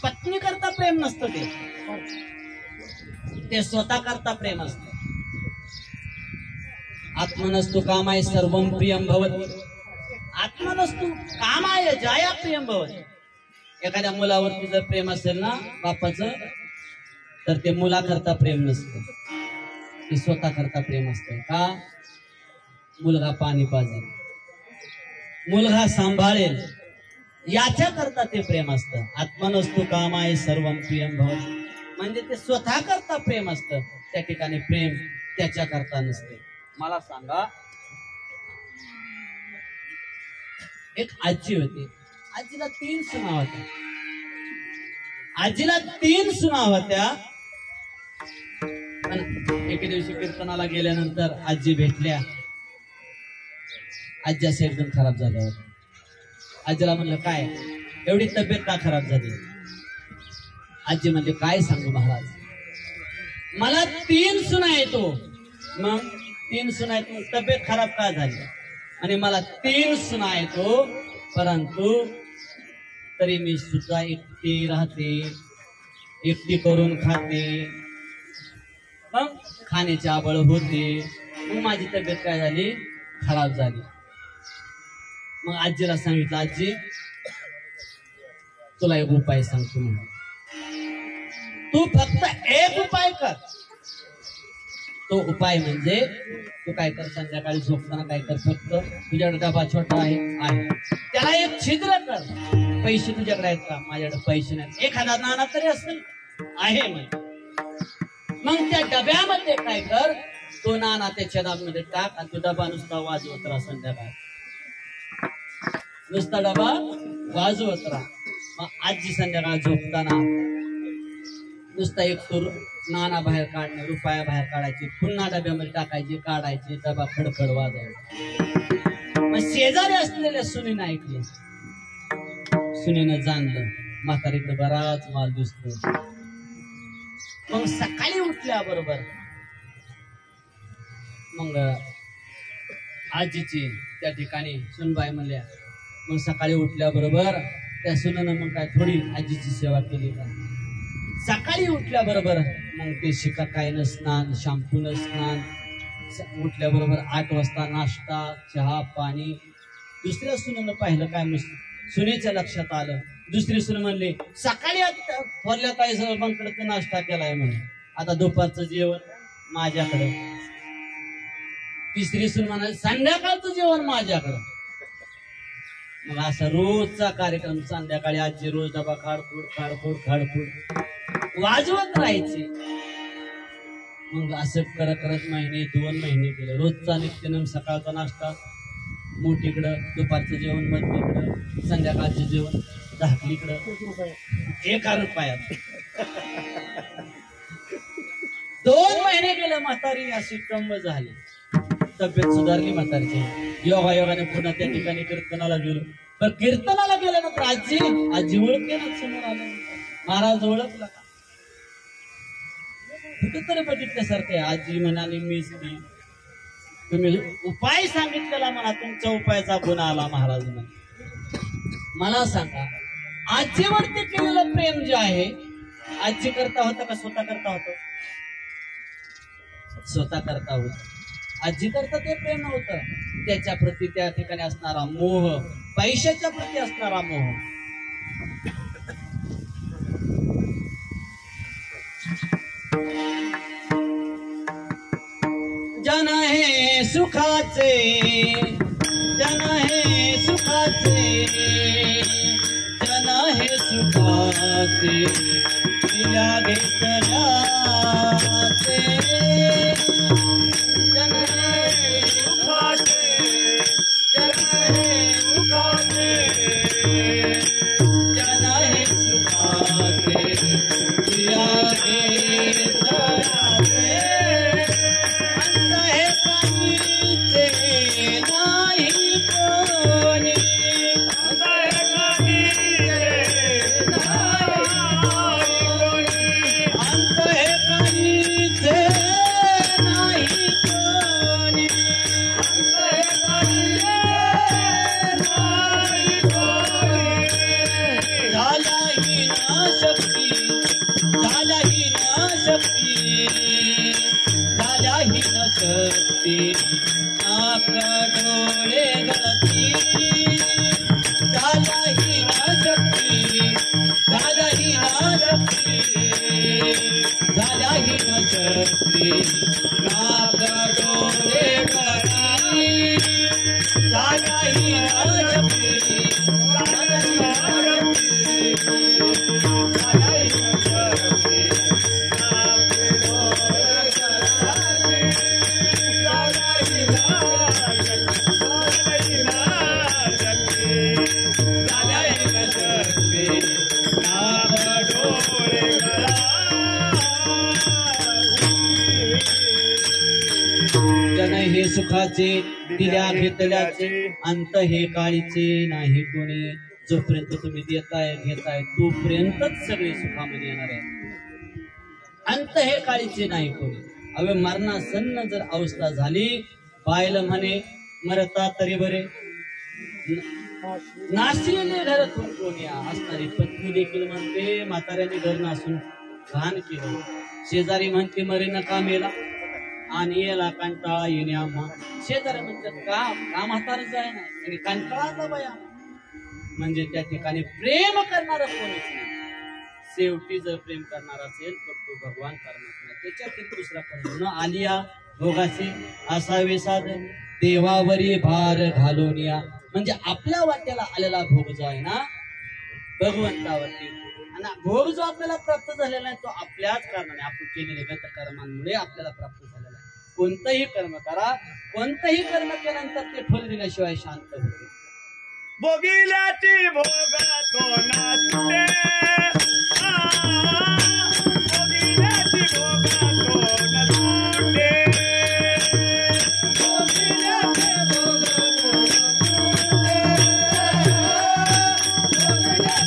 पत्नी करता प्रेम नसतं, ते स्वतः करता प्रेम असतं. आत्मनस्तु कामाय सर्वं प्रियं भवत. आत्मनस्तु कामाय जाया प्रियं भवत. एखाद्या मुलावरती जर प्रेम असेल ना बापाचं, तर ते मुलाकरता प्रेम नसतं, ते स्वतः करता प्रेम असतं. का? मुलगा पाणी पाजेल, मुलगा सांभाळेल, याच्या करता ते प्रेम असतं. आत्मनस्तु कामाय सर्वं प्रियं भवत. म्हणजे ते स्वतः करता प्रेम असतं, त्या ठिकाणी प्रेम त्याच्या करता नसते. मला सांगा, एक आजी होती, आजीला 3 सुना होत्या. आजीला 3 सुना होत्या. पण एके दिवशी कीर्तनाला गेल्यानंतर आजी भेटल्या. आजी असं एकदम खराब झाल्या होत्या. आजीला म्हणलं काय एवढी तब्येत का खराब झाली? आजी म्हणले काय सांगू महाराज, मला 3 सुना येतो. मग 3 सुना येतो, तब्येत खराब का झाली? आणि मला 3 सुना येतो, परंतु तरी मी सुद्धा एकटी राहते, एकटी करून खाते, मग खाण्याची आबळ होते, मग माझी तब्येत काय झाली? खराब झाली. मग आजीला सांगितलं, आजी तुला एक उपाय सांगतो म्हणून, तू फक्त एक उपाय कर. तो उपाय म्हणजे तू काय कर, संध्याकाळी झोपताना काय कर, फक्त तुझ्याकडे डबा छोटा आहे त्याला एक छिद्र कर. पैसे तुझ्याकडे आहेत का? माझ्याकडे पैसे नाहीत. एखादा नाणा तरी असेल आहे म्हणजे. मग त्या डब्यामध्ये काय कर, तो नाणा त्या डब्यामध्ये टाक आणि तो डबा नुसता वाजवत राहा. संध्याकाळी नुसता डबा वाजवत राहा. मग आजी संध्याकाळ झोपताना नुसता एक तो नाणा बाहेर काढणे, रुपया बाहेर काढायची, पुन्हा डब्यामध्ये टाकायची, काढायची, डबा खडखड वाजायचा. मग शेजारी असलेल्या सुनीनं ऐकले. सुनीनं जाणलं म्हातारीकडे बराच माल दिसतो. मग सकाळी उठल्याबरोबर मग आजीची त्या ठिकाणी सुनबाई म्हणल्या. मग सकाळी उठल्याबरोबर त्या सुनेनं मग काय थोडी आजीची सेवा केली का? सकाळी उठल्याबरोबर मग ते शिकाकायनं स्नान, शॅम्पूनं स्नान, उठल्याबरोबर 8 वाजता नाश्ता, चहा, पाणी. दुसऱ्या सुनेनं पाहिलं काय, सुनेच्या लक्षात आलं. दुसरी सून म्हणली, सकाळी थोरल्या ताई सर्वांकडे नाश्ता केलाय म्हणे, आता दुपारचं जेवण माझ्याकडे. तिसरी सून म्हणाली, संध्याकाळचं जेवण माझ्याकडं. मग असा रोजचा कार्यक्रम. संध्याकाळी आजी रोज डबा खाडफूड खाडफूड खाडफूड वाजवत राहायचे. मग असं करत करत 1-2 महिने गेले. रोजचा नित्यनेम, सकाळचा नाश्ता मोठीकडं, दुपारचं जेवण मधलीकडं, संध्याकाळचं जेवण धाकलीकडं, 1 रुपयात. 2 महिने गेले. म्हातारी अशी कम झाली, तब्येत सुधारली म्हातारीची. योगायोगाने पुन्हा त्या ठिकाणी कीर्तनाला गेलो. पण कीर्तनाला गेल्यानंतर आजी ओळखे ना समोर आलं. महाराज ओळखला का? कुठेतरी बघितल्यासारखं आहे. आजी म्हणाली मीच मी. तुम्ही उपाय सांगितलेला मला, तुमच्या उपायाचा गुण आला महाराज म्हणे. मला सांगा, आजीवरती केलेलं प्रेम जे आहे, आजी करता होतं का स्वतः करता होतं? स्वतः करता होत. आजी करता ते प्रेम नव्हतं. त्याच्या प्रती त्या ठिकाणी असणारा मोह, पैशाच्या प्रती असणारा मोह. जन हे सुखाचे, जन हे सुखाचे, जन हे सुखाचे, तिला घेतल्याचे. जन हे सुखाचे, जन हे सुखाचे, जन हे सुखाचे, तिला घेतल्याचे. सुखाचे दिल्या घेतल्याचे, अंत हे काळीचे नाही कोणी. जोपर्यंत तुम्ही देताय घेताय तोपर्यंतच सगळे सुखामध्ये येणार आहे. अंत हे काळीचे नाही कोणी. अवे मरणासन्न जर अवस्था झाली, पाहिलं म्हणे मरता तरी बरे, नाशिले घरातून कोणी असणारी पत्नी देखील म्हणते म्हाताऱ्याने घर नासून घाण केलं. शेजारी म्हणते मरे नका मेला आणि याला कंटाळा येणे आम्हा. शेजारी म्हणतात का म्हातारच आहे ना, आणि कंटाळाचा बया. म्हणजे त्या ठिकाणी प्रेम करणारा कोणीच नाही. शेवटी जर प्रेम करणार असेल तर तो भगवान करणार नाही. त्याच्यातील दुसरा कोण न आलिया भोगाचे असावे साधन, देवावरी भार घालून या. म्हणजे आपल्या वाट्याला आलेला भोग जो आहे ना भगवंतावरती, आणि भोग जो आपल्याला प्राप्त झालेला आहे तो आपल्याच कारणाने, आपण केलेल्या गत कर्मांमुळे आपल्याला प्राप्त झालेला आहे. कोणतंही कर्म करा, कोणतंही कर्म केल्यानंतर ते फल दिल्याशिवाय शांत होते. भोगिल्याची भोगा तो नाचते, भोगिल्याची भोगा तो नसुटे, भोगिल्याची भोगा तो नसुटे, भोगिल्याची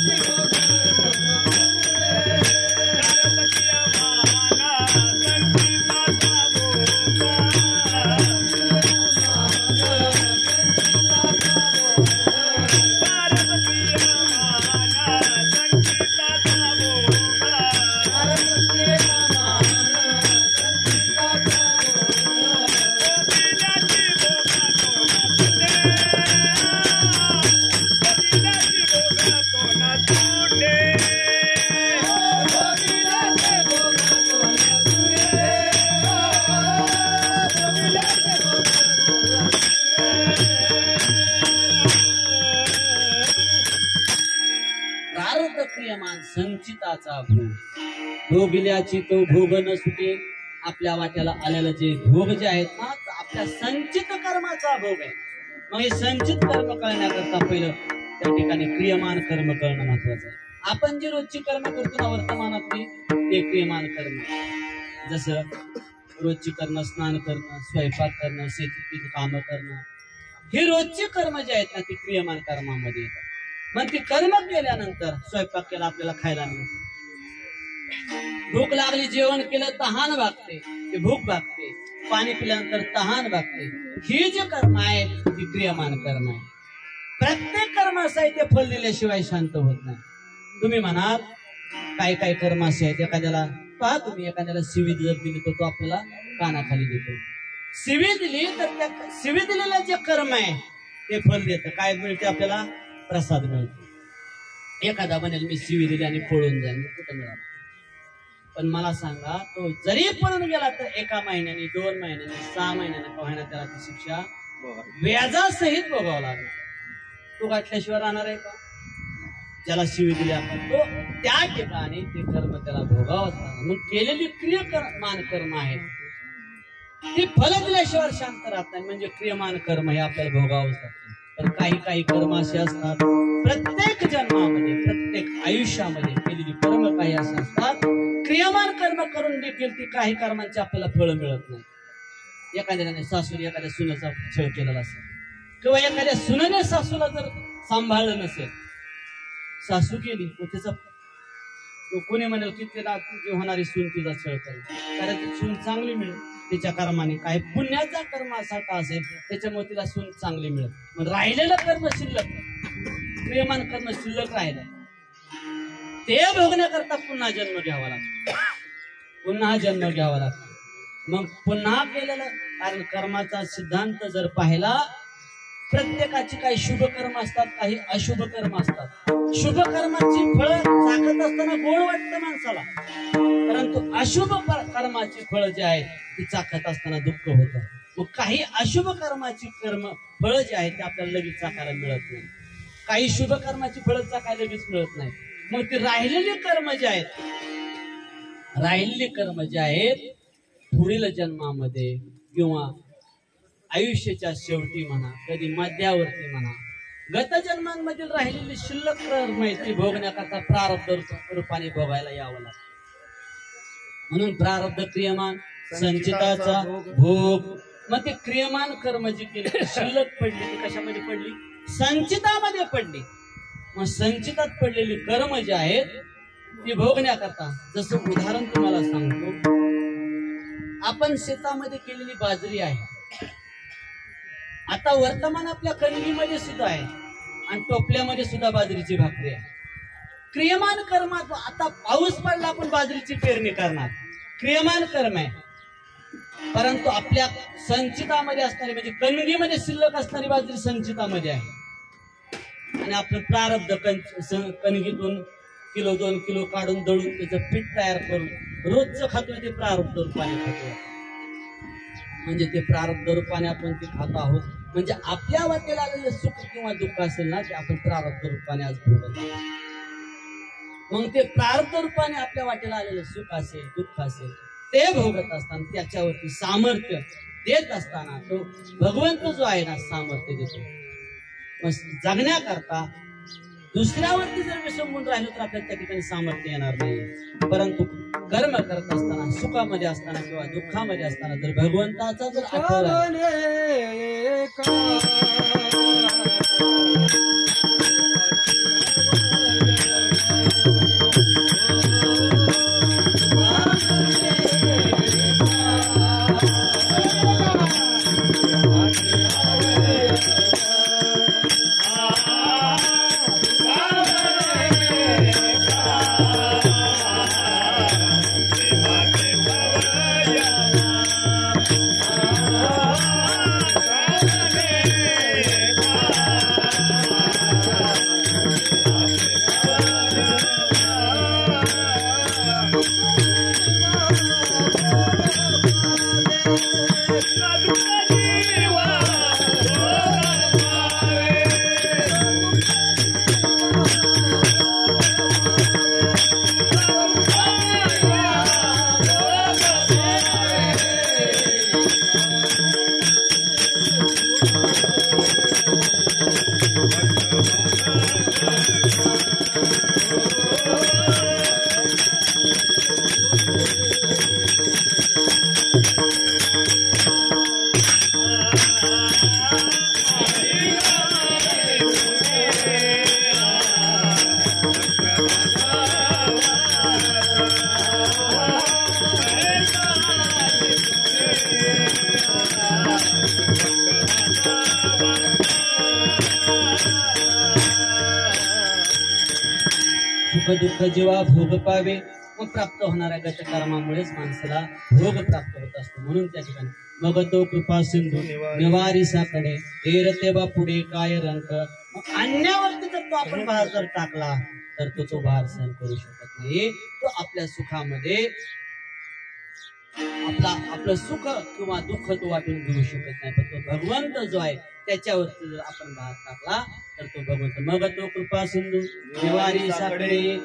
भोगा तो नसुटे. सरस्वतीय माना संचिताचा भोगा, संचिताचा भोग. भोगल्याची तो भोग न सुटे. आपल्या वाट्याला आलेलं जे भोग जे आहेत ना, आपल्या संचित कर्माचा भोग आहे. मग हे संचित कर्म करण्याकरता पहिलं त्या ठिकाणी क्रियमान कर्म करणं महत्वाचं आहे. आपण जी रोजची कर्म करतो ना वर्तमानातली, ते क्रियमान कर्म. जसं रोजची करणं, स्नान करणं, स्वयंपाक करणं, शेतीतील कामं करणं, ही रोजची कर्म जे आहेत ना ती क्रियमान कर्मामध्ये येतात. मग ती कर्म केल्यानंतर स्वयंपाक केला आपल्याला खायला मिळतं, भूक लागली, जेवण केलं, तहान भागते, ते भूक भागते. पाणी पिल्यानंतर तहान भागते. ही जी कर्म आहे ती क्रियमान कर्म आहे. प्रत्येक कर्म असं आहे ते फल दिल्याशिवाय शांत होत नाही. तुम्ही म्हणाल काय काय कर्म असे आहेत, एखाद्याला पहा तुम्ही, एखाद्याला शिवी जर दिली तर तो आपल्याला कानाखाली देतो. शिवी दिली तर त्या शिवी दिलेलं जे कर्म आहे ते फल देतं. काय मिळते आपल्याला? प्रसाद मिळतो. एखादा म्हणेल मी शिवी दिली आणि पळून जाईल, कुठं मिळालं? पण मला सांगा, तो जरी पळून गेला तर 1 महिन्याने, 2 महिन्याने, 6 महिन्याने पाहण्यात त्याला ती शिक्षा व्याजासहित भोगावं लागणार. तो घातल्याशिवाय राहणार आहे का? ज्याला शिवी दिली आपण, तो त्या ठिकाणी ते कर्म त्याला भोगावंच लागणार. मग केलेली क्रियमान कर्म आहे ती फल दिल्याशिवाय शांत राहत नाही. म्हणजे क्रियमान कर्म हे आपल्याला भोगावंच लागतं. पण काही कर्म असे असतात, प्रत्येक जन्मामध्ये, प्रत्येक आयुष्यामध्ये केलेली कर्म काही असे असतात, क्रियमान कर्म करून देखील ती काही कर्मांचे आपल्याला फळ मिळत नाही. एखाद्याने सासूने एखाद्या सुनेचा छळ केलेला असेल, किंवा एखाद्या सुनेने सासूला जर सांभाळलं नसेल, सासू केली तर त्याचा कोणी म्हणेल की त्याला जी होणारी सून तिचा छळ करेल, कारण ती सून चांगली मिळेल तिच्या कर्माने. काही पुण्याचा कर्म असा का असेल त्याच्यामुळे तिला सून चांगली मिळेल. मग राहिलेलं कर्म शिल्लक, क्रियमान कर्म शिल्लक राहिलं, ते भोगण्याकरता पुन्हा जन्म घ्यावा लागतो. पुन्हा जन्म घ्यावा लागतो. मग पुन्हा केलेलं, कारण कर्माचा सिद्धांत जर पाहिला, प्रत्येकाची काही शुभ कर्म असतात, काही अशुभ कर्म असतात. शुभ कर्माची फळं चाखत असताना गोड वाटतं माणसाला, परंतु अशुभ कर्माची फळं जी आहेत ती चाखत असताना दुःख होतं. मग काही अशुभ कर्माची फळं जी आहेत ते आपल्याला लगेच चाकायला मिळत नाही. काही शुभ कर्माची फळं चाकायला लगेच मिळत नाही. मग ती राहिलेली कर्म जे आहेत पुढील जन्मामध्ये किंवा आयुष्याच्या शेवटी म्हणा, कधी मध्यावरती म्हणा, गत जन्मांमधील राहिलेली शिल्लक कर्म ती भोगण्याकरता प्रारब्ध रूपाने भोगायला यावं लागतं. म्हणून प्रारब्ध क्रियमान संचिताचा भोग. मग ते क्रियमान कर्म जी केली शिल्लक पडली ती कशामध्ये पडली? संचितामध्ये पडली. मग संचितात पडलेली कर्म जी आहेत ती भोगण्याकरता, जसं उदाहरण तुम्हाला सांगतो, आपण शेतामध्ये केलेली बाजरी आहे, आता वर्तमान आपल्या कणगीमध्ये सुद्धा आहे आणि टोपल्यामध्ये सुद्धा बाजरीची भाकरी आहे. क्रियमान कर्मात आता पाऊस पडला, आपण बाजरीची पेरणी करणार, क्रियमान कर्म आहे. परंतु आपल्या संचितामध्ये असणारी, म्हणजे कणगीमध्ये शिल्लक असणारी बाजरी संचितामध्ये आहे, आणि आपलं प्रारब्ध कणगीतून किलो 2 किलो काढून दळून त्याचं पीठ तयार करून रोजचं खातोय, ते प्रारब्ध रूपाने खातोय. म्हणजे ते प्रारब्ध रूपाने आपण ते खात आहोत. म्हणजे आपल्या वाटेला आलेलं सुख किंवा दुःख असेल ना, ते आपण प्रारब्ध रूपाने आज भोगत आहोत. मग ते प्रारब्ध रूपाने आपल्या वाटेला आलेलं सुख असेल, दुःख असेल, ते भोगत असताना त्याच्यावरती सामर्थ्य देत असताना तो भगवंत जो आहे ना सामर्थ्य देतो. मग जगण्याकरता दुसऱ्यावरती जर विसंबून राहिलो तर आपल्याला त्या ठिकाणी सामर्थ्य येणार नाही. परंतु कर्म करत असताना, सुखामध्ये असताना किंवा दुःखामध्ये असताना जर भगवंताचा जर आठवण सुख दुःख जेव्हा भोग पावे मग प्राप्त होणाऱ्या गतकर्मामुळेच माणसाला भोग प्राप्त होत असतो. म्हणून त्या ठिकाणी मग तो कृपा सिंधू निवारिसाकडे तेरते बा पुढे काय रंक. मग अन्यावरती जर तो आपण भार जर टाकला तर तो भार सहन करू शकत नाही. तो आपल्या सुखामध्ये आपलं सुख किंवा दुःख तो वाटून घेऊ शकत नाही. पण तो भगवंत जो आहे त्याच्यावरती जर आपण भार टाकला तर तो भगवंत मग तो कृपा सिंधू निवारिसाकडे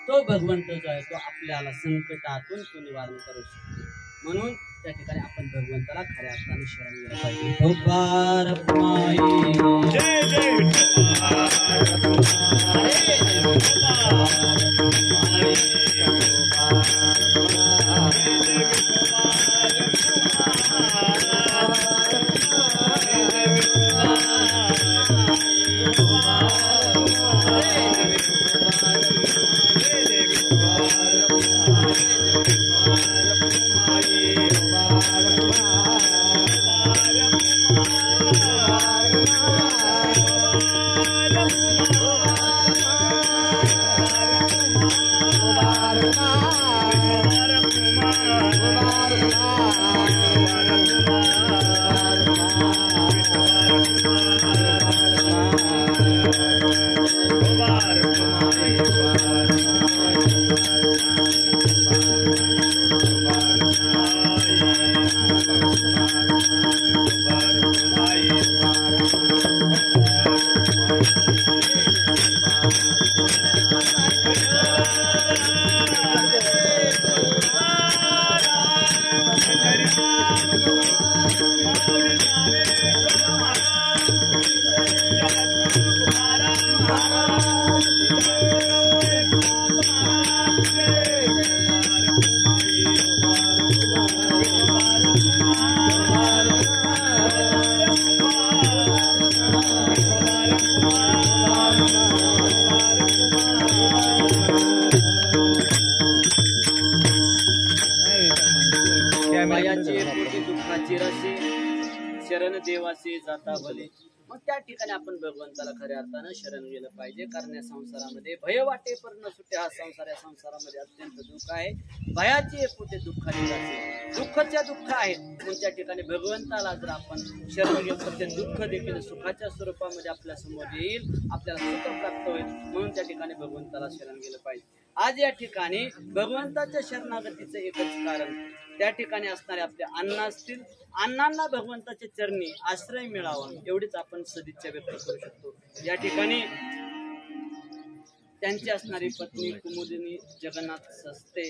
तो भगवंत जो आहे तो आपल्याला संकटातून तो निवारण करू शकतो. म्हणून त्या ठिकाणी आपण भगवंताला खऱ्या अर्थाने शरण गेलं पाहिजे. तो पार माई जय जय शरण देवाचे जाता भले. मग त्या ठिकाणी आपण भगवंताला खऱ्या अर्थानं शरण गेलं पाहिजे. कारण या संसारामध्ये भय वाटे पर न सुटे. हा संसार या संसारामध्ये अत्यंत दुःख आहे. भयाची पोटे दुःखाची जाते. दुःखाच्या दुःख आहे. पण त्या ठिकाणी भगवंताला जर आपण शरण गेलं तर ते दुःख देखील सुखाच्या स्वरूपामध्ये आपल्या समोर येईल. आपल्याला सुख प्राप्त होईल. म्हणून त्या ठिकाणी भगवंताला शरण गेलं पाहिजे. आज या ठिकाणी भगवंताच्या शरणागतीचं एकच कारण त्या ठिकाणी असणारे आपले अण्णा असतील. अण्णांना भगवंताच्या चरणी आश्रय मिळावा एवढीच आपण सदिच्छा व्यक्त करू शकतो. या ठिकाणी त्यांची असणारी पत्नी कुमुदिनी जगन्नाथ सस्ते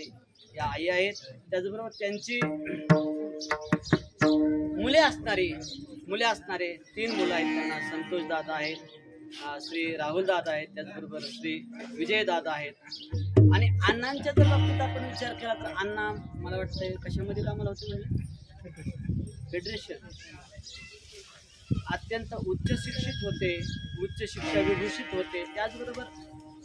या आई आहेत. त्याचबरोबर त्यांची मुले असणारे 3 मुलं आहेत. त्यांना संतोष दादा आहेत, श्री राहुल दादा आहेत, त्याचबरोबर श्री विजय दादा आहेत. आणि अण्णांच्या जर बाबतीत आपण विचार केला तर अण्णा मला वाटतं कशामध्ये कामाला होते म्हणजे फेडरेशन. अत्यंत उच्च शिक्षित होते, उच्च शिक्षा विभूषित होते. त्याचबरोबर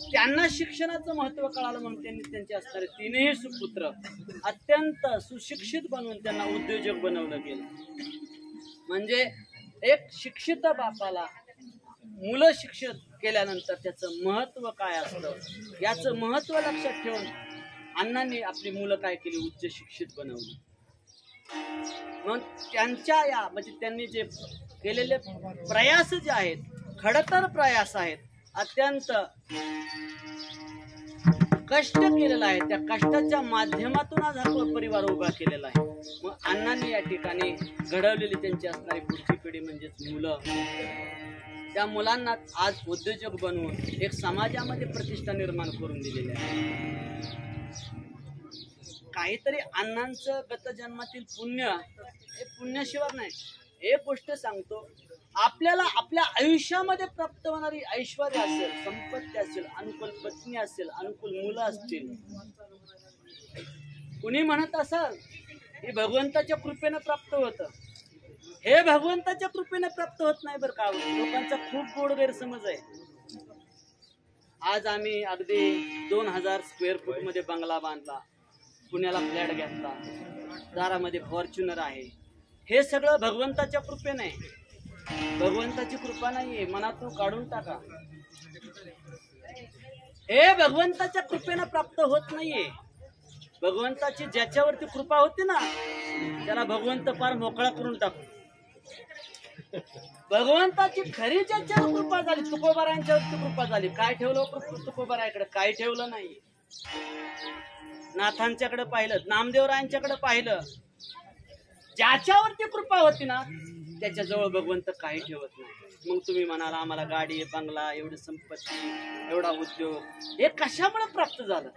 त्यांना शिक्षणाचं महत्त्व कळालं म्हणून त्यांनी त्यांचे असणारे 3ही सुपुत्र अत्यंत सुशिक्षित बनवून त्यांना उद्योजक बनवलं गेलं. म्हणजे एक शिक्षित बापाला मुलं शिक्षित केल्यानंतर त्याचं महत्त्व काय असतं याचं महत्त्व लक्षात ठेवून अण्णांनी आपली मुलं काय केली, उच्च शिक्षित बनवली. मग त्यांच्या या म्हणजे त्यांनी जे केलेले प्रयास जे आहेत, खडतर प्रयास आहेत, अत्यंत कष्ट केलेला आहे. त्या कष्टाच्या माध्यमातून आज हा परिवार उभा केलेला आहे. मग अण्णांनी या ठिकाणी घडवलेली त्यांची असणारी पुढची पिढी म्हणजेच मुलं, त्या मुलांना आज उद्योजक बनवून एक समाजामध्ये प्रतिष्ठा निर्माण करून दिलेली आहे. काहीतरी अण्णांचं गत जन्मातील पुण्य हे पुण्याशिवाय नाही. एक गोष्ट सांगतो, आपल्याला आपल्या आयुष्यामध्ये प्राप्त होणारी ऐश्वर्य असेल, संपत्ती असेल, अनुकूल पत्नी असेल, अनुकूल मुलं असतील, कुणी म्हणत असाल हे भगवंताच्या कृपेने प्राप्त होतं. हे भगवंताच्या कृपेने प्राप्त होत नाही बरं का. लोकांचा खूप गोड गैरसमज आहे. आज आम्ही अगदी 2000 स्क्वेअर फूट मध्ये बंगला बांधला. पुण्याला फ्लॅट घेतला, दारामध्ये फॉर्च्युनर आहे. हे सगळं भगवंताच्या कृपेने आहे. भगवंताची कृपा नाहीये, मनातून काढून टाका. हे भगवंताच्या कृपेने प्राप्त होत नाहीये. भगवंताची ज्याच्यावरती कृपा होती ना त्याला भगवंत फार मोकळा करून टाकतो. भगवंताची खरी ज्याच्यावर कृपा झाली, तुकोबारायांच्यावरती कृपा झाली, काय ठेवलं तुकोबारायाकडे? काय ठेवलं नाही. नाथांच्याकडे पाहिलं, नामदेवरायांच्याकडे पाहिलं, ज्याच्यावरती कृपा होती ना त्याच्याजवळ भगवंत काही ठेवत नाही. मग तुम्ही म्हणाल आम्हाला गाडी, बंगला, एवढी संपत्ती, एवढा उद्योग, हे कशामुळे प्राप्त झालं?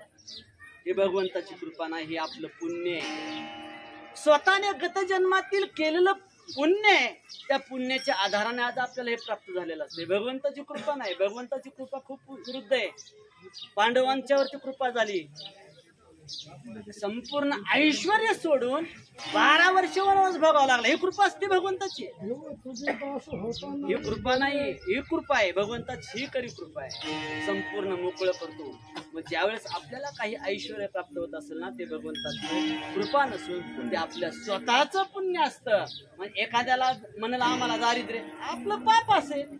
हे भगवंताची कृपा नाही, हे आपलं पुण्य आहे. स्वतःने गत जन्मातील केलेलं पुण्य आहे, त्या पुण्याच्या आधाराने आज आपल्याला हे प्राप्त झालेलं असते. भगवंताची कृपा नाही. भगवंताची कृपा खूप विरुद्ध आहे. पांडवांच्यावरती कृपा झाली, संपूर्ण ऐश्वर्य सोडून 12 वर्ष वनवास भोगावा लागला. ही कृपा असते भगवंताची, ही कृपा नाही, ही कृपा आहे भगवंताची. ही खरी कृपा आहे, संपूर्ण मोकळं करतो. मग ज्यावेळेस आपल्याला काही ऐश्वर्य प्राप्त होत असेल ना ते भगवंताची कृपा नसून ते आपल्या स्वतःचं पुण्य असतं. म्हणजे एखाद्याला म्हणाला आम्हाला दारिद्र्य, आपलं पाप असेल.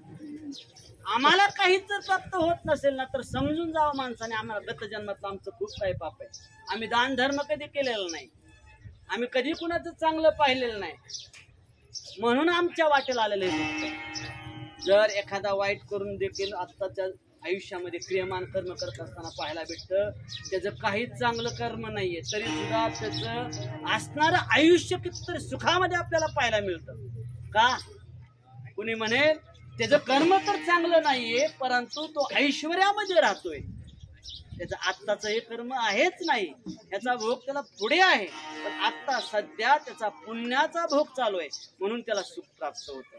आम्हाला काहीच जर प्राप्त होत नसेल ना तर समजून जावं माणसाने आम्हाला गत जन्मातलं आमचं खूप काही पाप आहे. आम्ही दान धर्म कधी केलेला नाही, आम्ही कधी कुणाचं चांगलं पाहिलेलं नाही, म्हणून आमच्या वाटेला आलेलं आहे. जर एखादा वाईट करून देखील आत्ताच्या आयुष्यामध्ये क्रियमान कर्म करत असताना पाहायला भेटतं त्याचं काहीच चांगलं कर्म नाहीये, तरी सुद्धा त्याचं असणारं आयुष्य कितीतरी सुखामध्ये आपल्याला पाहायला मिळतं. का? कुणी म्हणेल त्याचं कर्म तर चांगलं नाहीये परंतु तो ऐश्वर्यामध्ये राहतोय, त्याचं आत्ताचं हे कर्म आहेच नाही, याचा भोग त्याला पुढे आहे, पण आत्ता सध्या त्याचा पुण्याचा भोग चालू आहे म्हणून त्याला सुख प्राप्त होतं.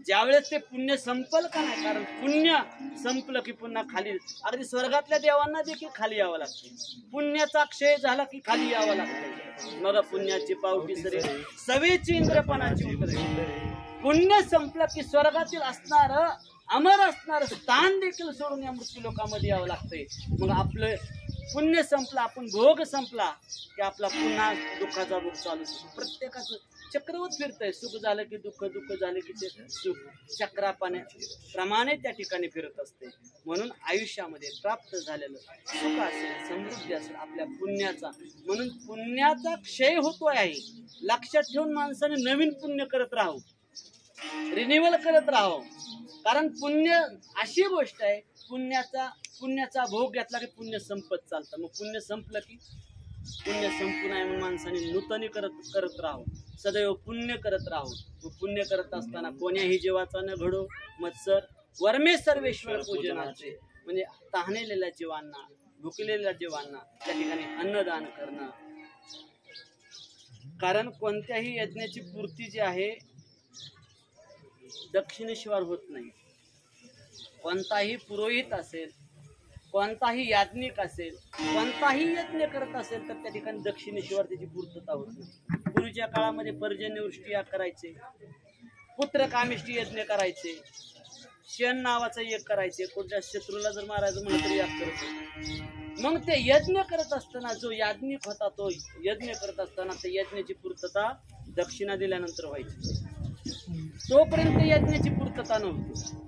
ज्यावेळेस ते पुण्य संपल का नाही, कारण पुण्य संपलं की पुन्हा खाली, अगदी स्वर्गातल्या देवांना देखील खाली यावं लागतं. पुण्याचा क्षय झाला की खाली यावं लागतं. मग पुण्याची पावटी सरे सवेची इंद्रपणाची उतरे. पुण्य संपलं की स्वर्गातील असणार अमर असणार स्थान देखील सोडून या मृत्यू लोकांमध्ये यावं लागतंय. मग आपलं पुण्य संपलं, आपण भोग संपला की आपला पुन्हा दुःखाचा भोग चालू. प्रत्येकाचं चक्रवत फिरतंय, सुख झालं की दुःख, दुःख झालं की ते सुख, चक्राप्रमाणे त्या ठिकाणी फिरत असते. म्हणून आयुष्यामध्ये प्राप्त झालेलं सुख असेल, समृद्धी असेल आपल्या पुण्याचा, म्हणून पुण्याचा क्षय होतोय आहे. लक्षात ठेवून माणसाने नवीन पुण्य करत राहू, रिन्युअल करत राहावं. कारण पुण्य अशी गोष्ट आहे, पुण्याचा भोग घेतला की पुण्य संपत चालतं. मग पुण्य संपलं की पुण्य संपू नये म्हणून माणसाने नूतनीकरण राहावं, सदैव पुण्य करत राहावं. मग पुण्य करत असताना कोण्याही जीवाचा न घडो मत्सर, वर्मे सर्वेश्वर पूजनाचे. म्हणजे तहानलेल्या जीवांना, भुकलेल्या जीवांना त्या ठिकाणी अन्नदान करणं. कारण कोणत्याही यज्ञाची पूर्ती जी आहे दक्षिणेशिवाय होत नाही. कोणताही पुरोहित असेल, कोणताही याज्ञिक असेल, कोणताही यज्ञ करत असेल तर त्या ठिकाणी दक्षिणेशिवाय त्याची पूर्तता होत नाही. पूर्वीच्या काळामध्ये पर्जन्यवृष्टी याग करायचे, पुत्रकामिष्टी यज्ञ करायचे, शेण नावाचा यज्ञ करायचे, कोणत्या शत्रूला जर मारायचं म्हणलं तरी याग करत. मग ते यज्ञ करत असताना जो याज्ञिक होता तो यज्ञ करत असताना त्या यज्ञाची पूर्तता दक्षिणा दिल्यानंतर व्हायची, तोपर्यंत यज्ञाची पूर्तता नव्हती.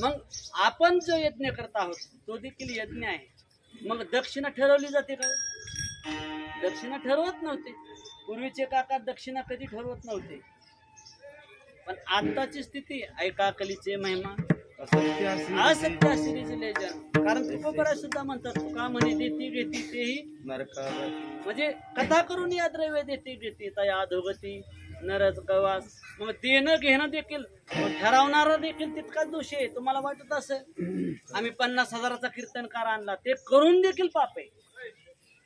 मग आपण जो यज्ञ करत आहोत तो देखील यज्ञ आहे. मग दक्षिणा ठरवली जाते का? दक्षिणा ठरवत नव्हते. पूर्वीचे काका दक्षिणा कधी ठरवत नव्हते. पण आताची स्थिती ऐका कलीचे महिमा असत्य असिरीचे लेजन. कारण तुकोबरा सुद्धा म्हणतात तुका म्हणे देती घेती तेही नरका, म्हणजे कथा करून या द्रव्य देते घेते तया अधोगती नरज गवास. मग देणं घेणं देखील ठरवणारा देखील तितकाच दोषी आहे. तुम्हाला वाटत असेल आम्ही 50,000चा कीर्तनकार आणला, ते करून देखील पाप आहे.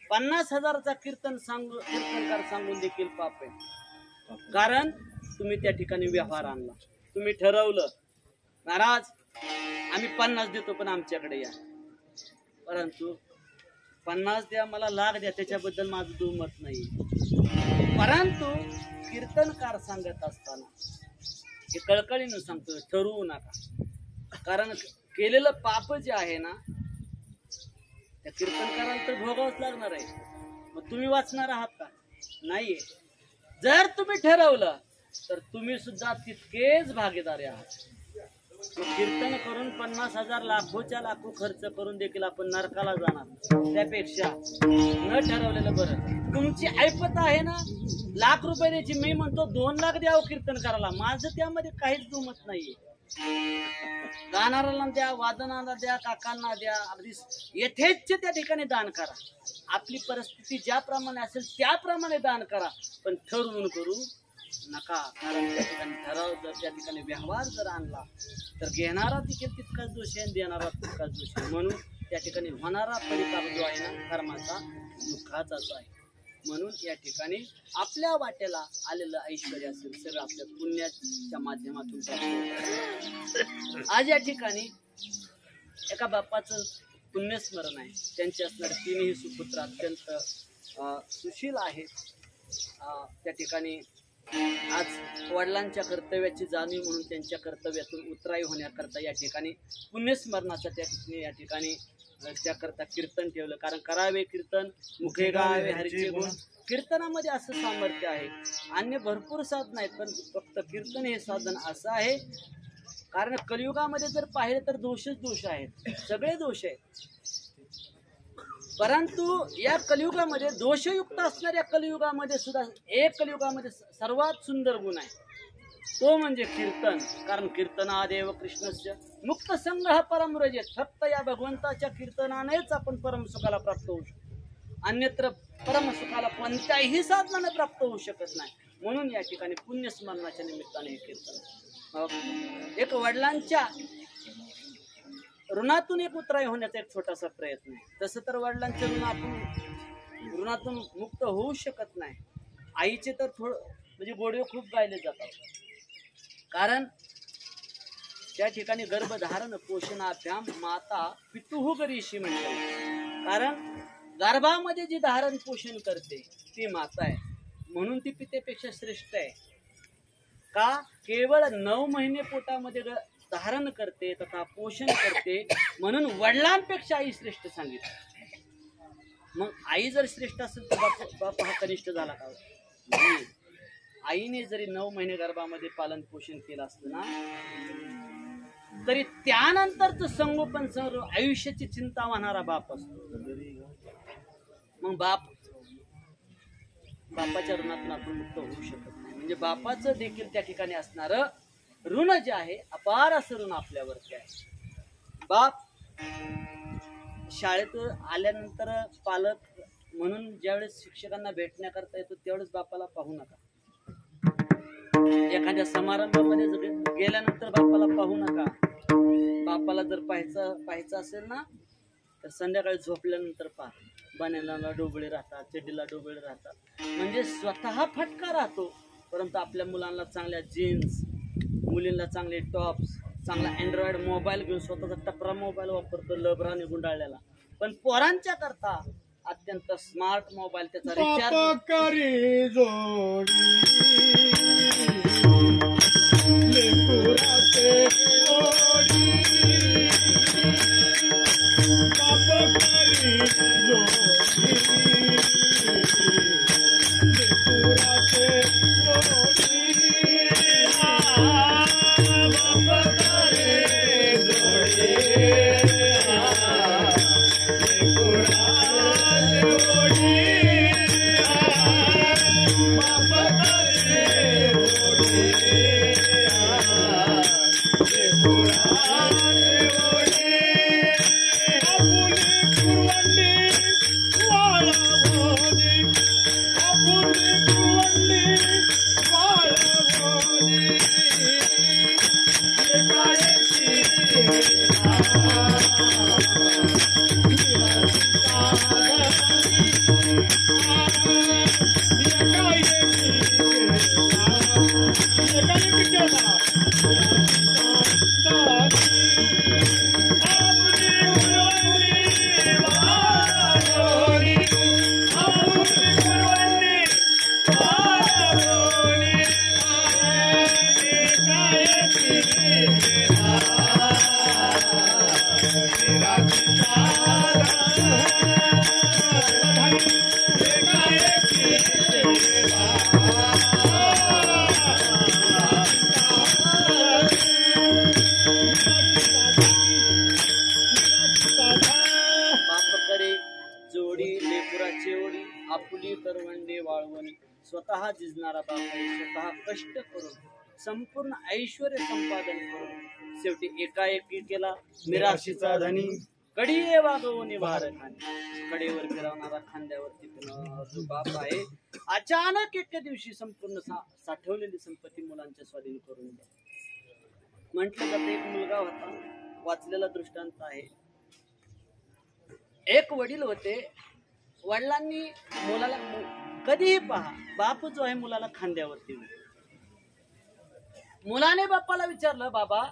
50,000चा कीर्तनकार सांगून देखील पाप आहे. कारण तुम्ही त्या ठिकाणी व्यवहार आणला, तुम्ही ठरवलं महाराज आम्ही 50 देतो पण आमच्याकडे या, परंतु 50 द्या मला लाख द्या त्याच्याबद्दल माझं दुमत नाही. परंतु कीर्तनकार सांगत असताना हे कळकळीनं सांगतो, ठरवू नका. कारण केलेलं पाप जे आहे ना त्या कीर्तनकाराला तर भोगावंच लागणार आहे. मग तुम्ही वाचणार आहात का? नाहीये. जर तुम्ही ठरवलं तर तुम्ही सुद्धा तितकेच भागीदारी आहात. कीर्तन करून 50,000 लाखोच्या लाखो खर्च करून देखील आपण नरकाला जाणार, त्यापेक्षा न ठरवलेलं बरं. तुमची ऐपत आहे ना, लाख रुपये द्यायची, मी म्हणतो 2 लाख द्यावं कीर्तन करायला, माझं त्यामध्ये काहीच दुमत नाहीये. गाणाऱ्याला द्या, वादनाला द्या, काकांना द्या, अगदी यथेच्छ त्या ठिकाणी दान करा. आपली परिस्थिती ज्याप्रमाणे असेल त्याप्रमाणे दान करा, पण ठरवून करू नका. कारण त्या ठिकाणी ठराव जर त्या ठिकाणी व्यवहार जर आणला तर घेणारा देखील तितकाच दोषी आहे, देणारा तितकाच दोषी आहे. म्हणून त्या ठिकाणी होणारा परिताप जो आहे ना, कर्माचा दुःखाचाच आहे. म्हणून या ठिकाणी आपल्या वाट्याला आलेलं ऐश्वर्य असेल सगळं आपल्या पुण्याच्या माध्यमातून. आज या ठिकाणी एका बाप्पाचं पुण्यस्मरण आहे. त्यांचे असणारे 3ही सुपुत्र अत्यंत सुशील आहेत. त्या ठिकाणी आज वडिलांच्या कर्तव्याची जाणीव म्हणून त्यांच्या कर्तव्यातून उतराई होण्याकरता या ठिकाणी पुण्यस्मरणाचा या ठिकाणी त्याकरता कीर्तन ठेवलं. कारण करावे कीर्तन मुखे गावे हरीचे गुण. कीर्तनामध्ये असं सामर्थ्य आहे. अन्य भरपूर साधन आहेत, पण फक्त कीर्तन हे साधन असं आहे. कारण कलियुगामध्ये जर पाहिले तर दोषच दोष आहेत, सगळे दोष आहेत. परंतु या कलियुगामध्ये दोषयुक्त असणाऱ्या कलियुगामध्ये सुद्धा एक कलियुगामध्ये सर्वात सुंदर गुण आहे, तो म्हणजे कीर्तन. कारण कीर्तनादेव कृष्णस्य मुक्त संग्रह परम रजेत. फक्त या भगवंताच्या कीर्तनानेच आपण परमसुखाला प्राप्त होऊ शकतो. अन्यत्र परमसुखाला कोणत्याही साधनाने प्राप्त होऊ शकत नाही. म्हणून या ठिकाणी पुण्यस्मरणाच्या निमित्ताने हे कीर्तन. एक वडिलांच्या ऋणातून एक उतराई होण्याचा एक छोटासा प्रयत्न आहे. तसं तर वडिलांच्या ऋणातून मुक्त होऊ शकत नाही. आईचे तर म्हणजे गोडवे खूप गायले जातात. कारण त्या ठिकाणी गर्भधारण पोषणाभ्याम माता पितुः गरीशी म्हणते. कारण गर्भामध्ये जी धारण पोषण करते ती माता आहे, म्हणून ती पितेपेक्षा श्रेष्ठ आहे. का? केवळ 9 महिने पोटामध्ये धारण करते तथा पोषण करते, म्हणून वडिलांपेक्षा आई श्रेष्ठ सांगितली. मग आई जर श्रेष्ठ असेल तर बाप हा कनिष्ठ झाला का? नाही. आईने जरी 9 महिने गर्भामध्ये पालन पोषण केलं असतं ना, तरी त्यानंतरच संगोपन सर्व आयुष्याची चिंता वाहणारा बाप असतो. मग बापाच्या ऋणातून आपण मुक्त होऊ शकत नाही. म्हणजे बापाचं देखील त्या ठिकाणी असणारं ऋण जे आहे, अपार असं ऋण आपल्यावरती आहे. बाप शाळेत आल्यानंतर पालक म्हणून ज्यावेळेस शिक्षकांना भेटण्याकरता येतो त्यावेळेस बापाला पाहू नका. एखाद्या समारंभामध्ये गेल्यानंतर बापाला पाहू नका. बापाला जर पाहायचं असेल ना तर संध्याकाळी झोपल्यानंतर पहा. बनेला डोबळे राहतात, चड्डीला डोबळे राहतात. म्हणजे स्वतः फटका राहतो, परंतु आपल्या मुलांना चांगल्या जीन्स, मुलींना चांगले टॉप्स, चांगला अँड्रॉइड मोबाईल घेऊन स्वतःचा टपरा मोबाईल वापरतो लबराने गुंडाळलेला. पण पोरांच्या करता अत्यंत स्मार्ट मोबाईल, त्याचा रिचार्ज करी जोडी लेकुराचे जोडी, बाप करी जोडी लेकुराचे जोडी, बाप करे जोडी Radha बाप करे जोडी लेकराची ओढी आपुली करवंडे वाळवणी स्वतः झिजणारा बाप आहे स्वतः कष्ट करून संपूर्ण ऐश्वर संपादन करून शेवटी एकाएकी केला मिराशीचा धनी कडी वागवणे भारखाने कडेवर फिरवणारा खांद्यावरती फिरवणारा जो बाप आहे अचानक एके दिवशी संपूर्ण साठवलेली संपत्ती मुलांच्या स्वाधीन करून द्या. म्हटलं जातं एक मुलगा होता वाचलेला दृष्टांत आहे. एक वडील होते वडिलांनी मुलाला कधीही पहा बाप जो आहे मुलाला खांद्यावरती मुलाने बापाला विचारलं बाबा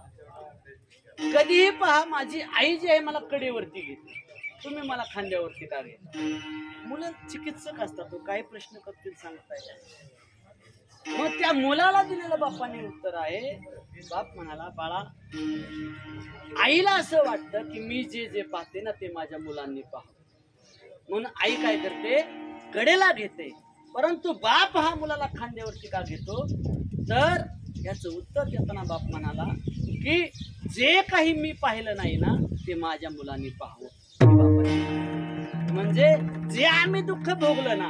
कधीही पहा माझी आई जी आहे मला कडेवरती घेते तुम्ही मला खांद्यावरती का घेता. मुलं चिकित्सक असतात तो काही प्रश्न करतील सांगता येईल. मग त्या मुलाला दिलेलं बापाने उत्तर आहे बाप म्हणाला बाळा आईला असं वाटतं की मी जे जे पाहते ना ते माझ्या मुलांनी पाहावं म्हणून आई काय करते कडेला घेते. परंतु बाप हा मुलाला खांद्यावरती का घेतो तर याचं उत्तर देताना बाप म्हणाला की जे काही मी पाहिलं नाही ना ते माझ्या मुलांनी पाहावं. म्हणजे जे आम्ही दुःख भोगलं ना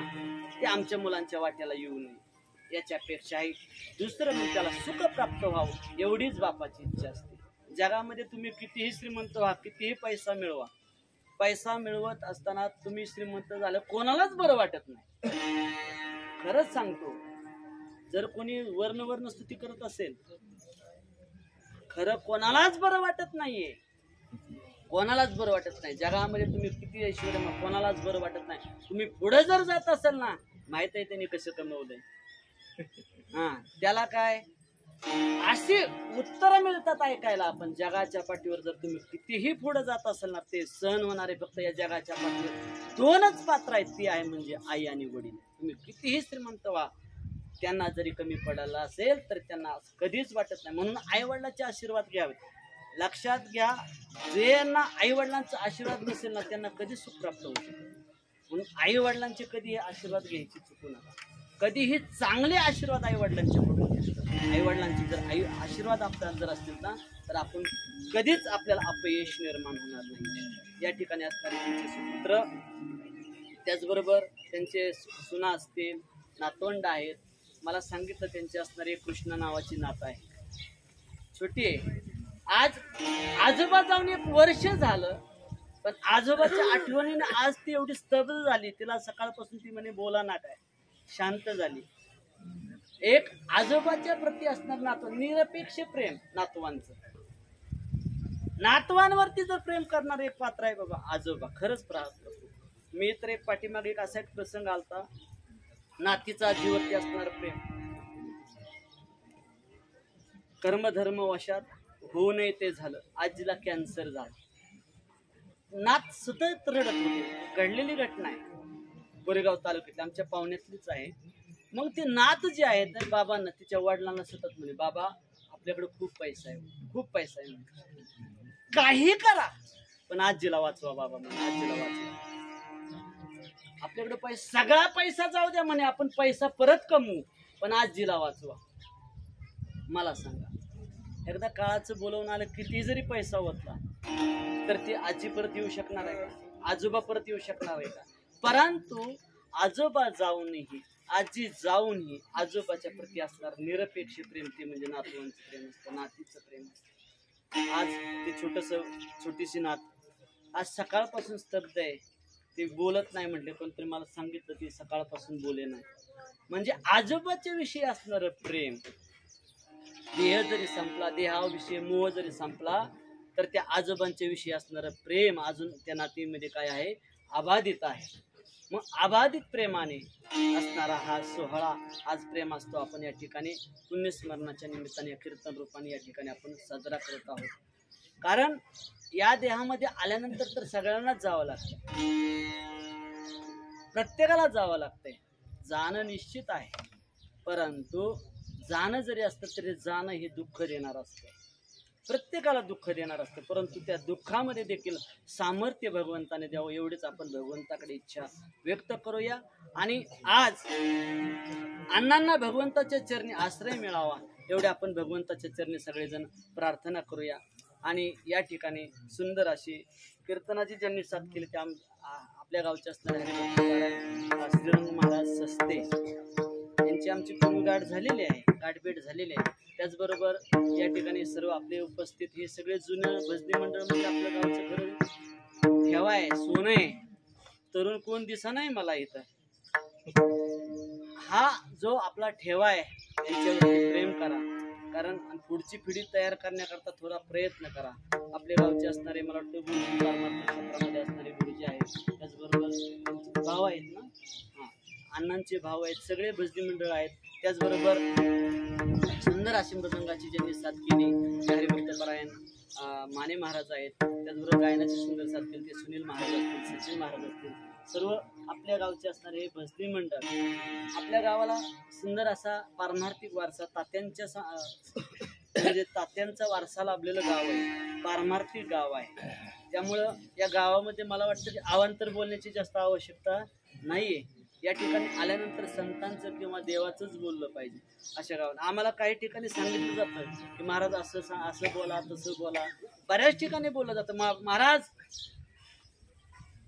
ते आमच्या मुलांच्या वाट्याला येऊ नये याच्यापेक्षाही दुसरं मग त्याला सुख प्राप्त व्हावं एवढीच बापाची इच्छा असते. जगामध्ये तुम्ही कितीही श्रीमंत व्हा कितीही पैसा मिळवा पैसा मिळवत असताना तुम्ही श्रीमंत झालं कोणालाच बरं वाटत नाही. खरंच सांगतो जर कोणी वर्ण स्तुती करत असेल खरं कोणालाच बरं वाटत नाहीये कोणालाच बरं वाटत नाही. जगामध्ये तुम्ही किती ऐश्वर्य कोणालाच बरं वाटत नाही. तुम्ही पुढे जर जात असाल ना माहित आहे त्यांनी कसं कमवलंय हा त्याला काय अशी उत्तरं मिळतात ऐकायला. आपण जगाच्या पाठीवर जर तुम्ही कितीही पुढे जात असाल ना ते सहन होणारे फक्त या जगाच्या पाठीवर दोनच पात्र आहेत ती आहे म्हणजे आई आणि वडील. तुम्ही कितीही श्रीमंत व्हा त्यांना जरी कमी पडायला असेल तर त्यांना कधीच वाटत नाही. म्हणून आई वडिलांचे आशीर्वाद घ्यावे. लक्षात घ्या ज्यांना आई वडिलांचा आशीर्वाद नसेल ना त्यांना कधीच सुख प्राप्त होऊ शकत. म्हणून आई वडिलांचे कधी आशीर्वाद घ्यायची चुकू नका. कधीही चांगले आशीर्वाद आई वडिलांचे आई वडिलांचे जर आशीर्वाद आपल्याला जर असतील ना तर आपण कधीच आपल्याला अपयश निर्माण होणार नाही. या ठिकाणी असणारे त्यांचे सुपुत्र त्याचबरोबर त्यांचे सुना असतील नातवंड आहेत. मला सांगितलं त्यांचे असणारे कृष्ण नावाची नात आहे छोटी आहे. आज आजोबा जाऊन 1 वर्ष झालं पण आजोबाच्या आठवणीने आज ती एवढी स्तब्ध झाली. तिला सकाळपासून ती म्हणे बोला ना काय शांत झाली. एक आजोबाच्या प्रती असणार नातू निरपेक्ष प्रेम नातवांचं नातवांवरती जर प्रेम करणार एक पात्र आहे बाबा आजोबा. खरंच प्रार्थना मी तर एक पाठीमागे एक असा एक प्रसंग आलता नातीचा आजीवरती असणार प्रेम कर्मधर्म वशात होऊ नये ते झालं. आजीला कॅन्सर झाला. नात सतत रडत होते. घडलेली घटना आहे गोरेगाव तालुक्यात आमच्या पाहुण्यातलीच आहे. मग ते नात जे आहे तर बाबांना तिच्या वडिलांना सतत म्हणे बाबा आपल्याकडे खूप पैसा आहे काही करा पण आजीला वाचवा बाबा म्हणे आजीला वाचवा. आपल्याकडे पैसा सगळा पैसा जाऊ द्या म्हणे आपण पैसा परत कमवू पण आजीला वाचवा. मला सांगा एकदा काळाचं बोलवून आलं किती जरी पैसा होता तर ती आजी परत येऊ शकणार आहे का आजोबा परत येऊ शकणार आहे का. परंतु आजोबा जाऊनही आजी जाऊनही आजोबाच्या प्रती असणार निरपेक्ष प्रेम ते म्हणजे नातवांचं प्रेम असतं नातीचं प्रेम असतं. आज ते छोटीशी नात आज सकाळपासून स्तब्ध आहे. ते बोलत नाही म्हटले पण तरी मला सांगितलं ती सकाळपासून बोले नाही. म्हणजे आजोबाच्या विषयी असणारं प्रेम देह जरी संपला देहाविषयी मोह जरी संपला तर त्या आजोबांच्या विषयी असणारं प्रेम अजून त्या नातीमध्ये काय आहे अबाधित आहे. मग अबाधित प्रेमाने असणारा हा सोहळा आज प्रेम असतो आपण या ठिकाणी पुण्यस्मरणाच्या निमित्ताने कीर्तन रूपाने या ठिकाणी आपण साजरा करत आहोत. कारण या देहामध्ये आल्यानंतर तर सगळ्यांनाच जावं लागतं प्रत्येकाला जावं लागतंय. जाणं निश्चित आहे परंतु जाणं जरी असतं तरी जाणं हे दुःख देणार असतं. प्रत्येकाला दुःख देणार असतं, परंतु त्या दुःखामध्ये देखील सामर्थ्य भगवंताने द्यावं एवढीच आपण भगवंताकडे इच्छा व्यक्त करूया. आणि आज अण्णांना भगवंताच्या चरणी आश्रय मिळावा एवढे आपण भगवंताच्या चरणी सगळेजण प्रार्थना करूया. आणि या ठिकाणी सुंदर अशी कीर्तनाची ज्यांनी साथ केली त्या आपल्या गावच्या असणाऱ्या श्रीरंग महाराज सस्ते यांची आमची गाठ झालेली आहे, गाठभेट झालेली आहे. त्याचबरोबर या ठिकाणी सर्व आपले उपस्थित हे सगळे जुनं भजनी मंडळ म्हणजे आपल्या गावचं खरं ठेवा आहे, सोनं आहे. तरुण कोण दिसा नाही मला इथं. हा जो आपला ठेवा आहे यांच्यावरती प्रेम करा, कारण पुढची पिढी तयार करण्याकरता थोडा प्रयत्न करा. आपल्या गावचे असणारे मला वाटतं गुरुजी क्षेत्रामध्ये असणारे गुरुजी आहेत, त्याचबरोबर भाव आहेत ना, हां अण्णांचे भाव आहेत, सगळे भजनी मंडळ आहेत. त्याचबरोबर सुंदर अशी मृदंगाची ज्यांनी साथ केली हरिभक्तपरायण माने महाराज आहेत. त्याचबरोबर गायनाची सुंदर साथ केली ते सुनील महाराज असतील, सचिन महाराज असतील, सर्व आपल्या गावचे असणारे हे भजनी मंडळ. आपल्या गावाला सुंदर असा पारमार्थिक वारसा म्हणजे तात्यांचा वारसा लाभलेलं गाव आहे, पारमार्थिक गाव आहे. त्यामुळं या गावामध्ये मला वाटतं की अवांतर बोलण्याची जास्त आवश्यकता नाहीये. या ठिकाणी आल्यानंतर संतांचं किंवा देवाचंच बोललं पाहिजे. अशा गावात आम्हाला काही ठिकाणी सांगितलं जातं की महाराज असं बोला तसं बोला. बऱ्याच ठिकाणी बोललं जातं महाराज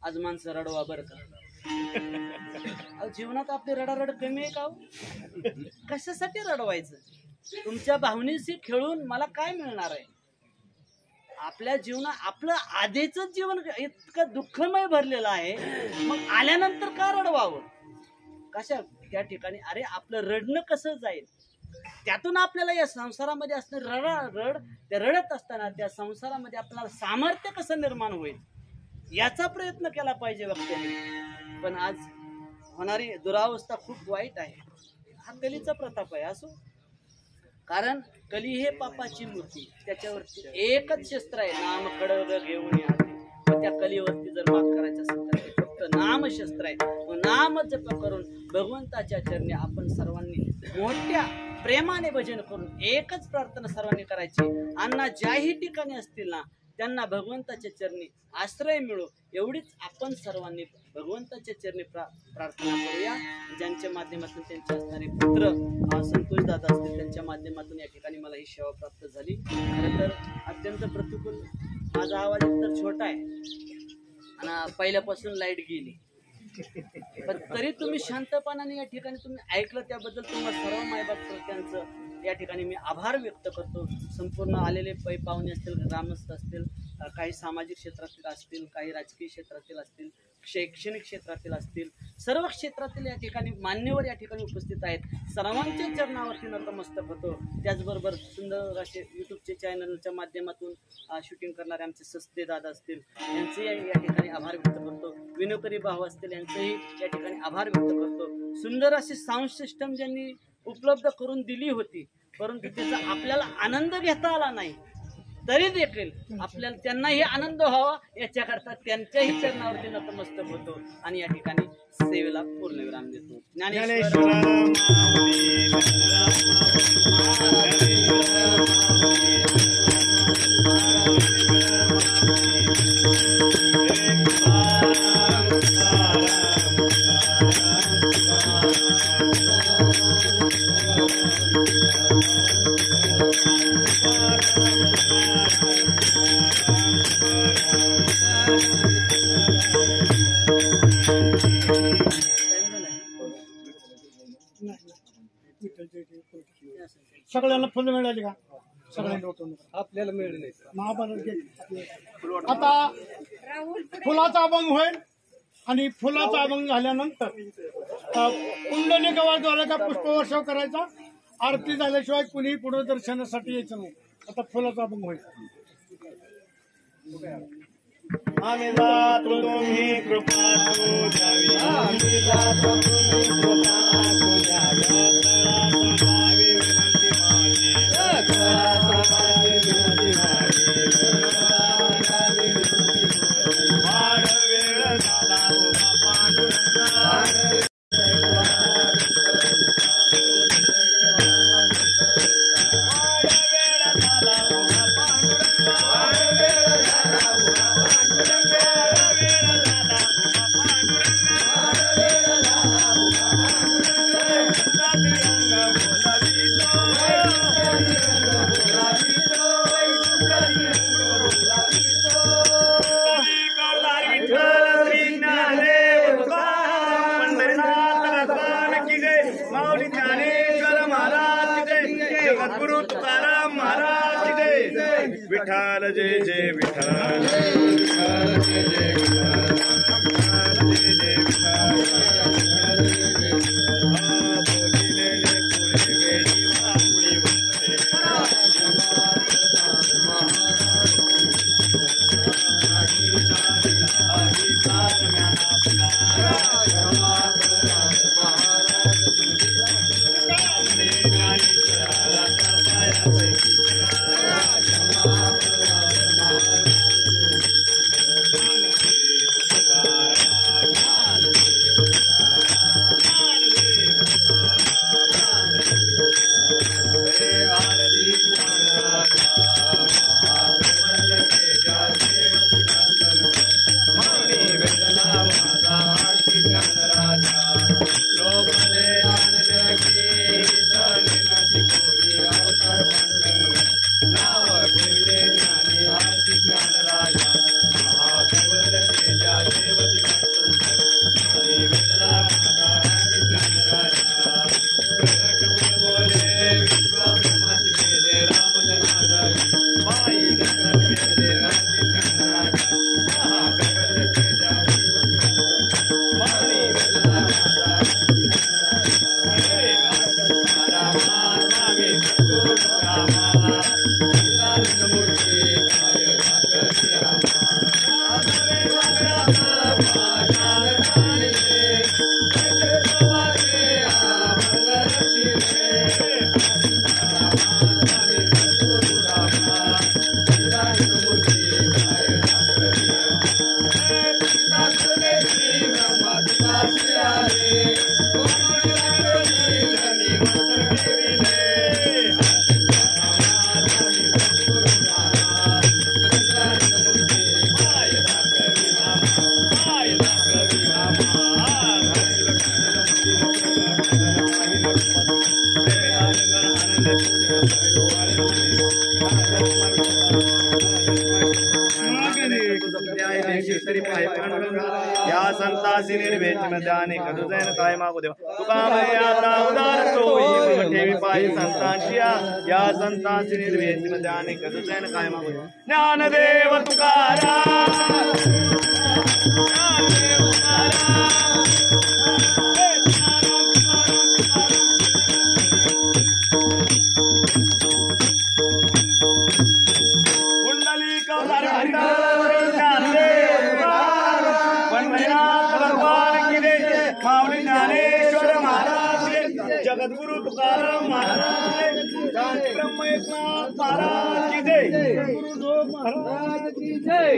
आज माणसं रडवा बरं का. जीवनात आपली रडारड कमी आहे का? कशासाठी रडवायचं? तुमच्या भावनेशी खेळून मला काय मिळणार आहे? आपल्या जीवनात आपलं आधीच जीवन इतकं दुःखमय भरलेलं आहे, मग आल्यानंतर का रडवावं? कशा त्या ठिकाणी अरे आपलं रडणं कसं जाईल, त्यातून आपल्याला या संसारामध्ये असणारी त्या रडत असताना त्या संसारामध्ये आपल्याला सामर्थ्य कसं निर्माण होईल याचा प्रयत्न केला पाहिजे वक्त्याने. पण आज होणारी दुरावस्था खूप वाईट आहे. हा कलीचा प्रताप आहे. असो, कारण कली हे पापाची मूर्ती, त्याच्यावरती एकच शस्त्र आहे, नाम खडग घेऊन या. त्या कलीवरती जर मात करायचं असेल तर ते फक्त नामशस्त्र आहे. नाम जप करून भगवंताच्या चरणी आपण सर्वांनी मोठ्या प्रेमाने भजन करून एकच प्रार्थना सर्वांनी करायची. अण्णा ज्याही ठिकाणी असतील ना त्यांना भगवंताच्या चरणी आश्रय मिळो एवढीच आपण सर्वांनी भगवंताच्या चरणी प्रार्थना करूया. ज्यांच्या माध्यमातून त्यांचे असणारे पुत्र संतोष दादा असतील त्यांच्या माध्यमातून या ठिकाणी मला ही सेवा प्राप्त झाली. खरं तर अत्यंत प्रतिकूल, माझा आवाज तर छोटा आहे आणि पहिल्यापासून लाईट गेली, पण तरी तुम्ही शांतपणाने या ठिकाणी तुम्ही ऐकलं त्याबद्दल तुम्हाला सर्व मायबाप त्यांचं या ठिकाणी मी आभार व्यक्त करतो. संपूर्ण आलेले पाहुणे असतील, ग्रामस्थ असतील, काही सामाजिक क्षेत्रातील असतील, काही राजकीय क्षेत्रातील असतील, शैक्षणिक क्षेत्रातील असतील, सर्व क्षेत्रातील या ठिकाणी मान्यवर या ठिकाणी उपस्थित आहेत. सर्वांच्या चरणावरती नतमस्तक होतो. त्याचबरोबर सुंदर असे यूट्यूबचे चॅनलच्या माध्यमातून शूटिंग करणारे आमचे सस्ते दादा असतील यांचेही या ठिकाणी आभार व्यक्त करतो. विनोकरी भाऊ असतील यांचेही या ठिकाणी आभार व्यक्त करतो. सुंदर असे साऊंड सिस्टम ज्यांनी उपलब्ध करून दिली होती, परंतु त्याचा आपल्याला आनंद घेता आला नाही, तरी देखील आपल्याला त्यांनाही आनंद व्हावा याच्याकरता त्यांच्याही चरणावरती नतमस्तक होतो आणि या ठिकाणी सेवेला पूर्णविराम देतो. ज्ञानेश्वर सगळ्यांना फुलं मिळाली का? सगळ्यांना आपल्याला मिळले महाभारत. आता फुलाचा अभंग होईल आणि फुलाचा अभंग झाल्यानंतर कुंडली गव्हाद्वारे का पुष्पवर्षाव करायचा. आरती झाल्याशिवाय कुणीही पुढे दर्शनासाठी यायचं नाही. आता फुलाचा अभंग होईल. आम्ही जातो तुम्ही कृपा द्यावी, आम्ही जातो तुम्ही कृपा द्यावी. माऊली ज्ञानेश्वर महाराज की जय, जगद्गुरु तुकाराम महाराज की जय, विठ्ठल जय जय विठ्ठल, विठ्ठल जय जय विठ्ठल, जय जय या संतासी निर्भेद अनेक दुजैन काय मागू देवा तुका आता उदार तो ठेवी पायी संतांशिया या संतासी निर्भेद अनेक दुजैन काय मागू देवा ज्ञानदेव तुकाराम ज्ञानदेव तुकाराम कुंडली कौलार माऊली ज्ञानेश्वर महाराज जगद्गुरु तुकाराम महाराज ब्रह्म एकनाथ महाराज की जय, गुरु महाराज की जय।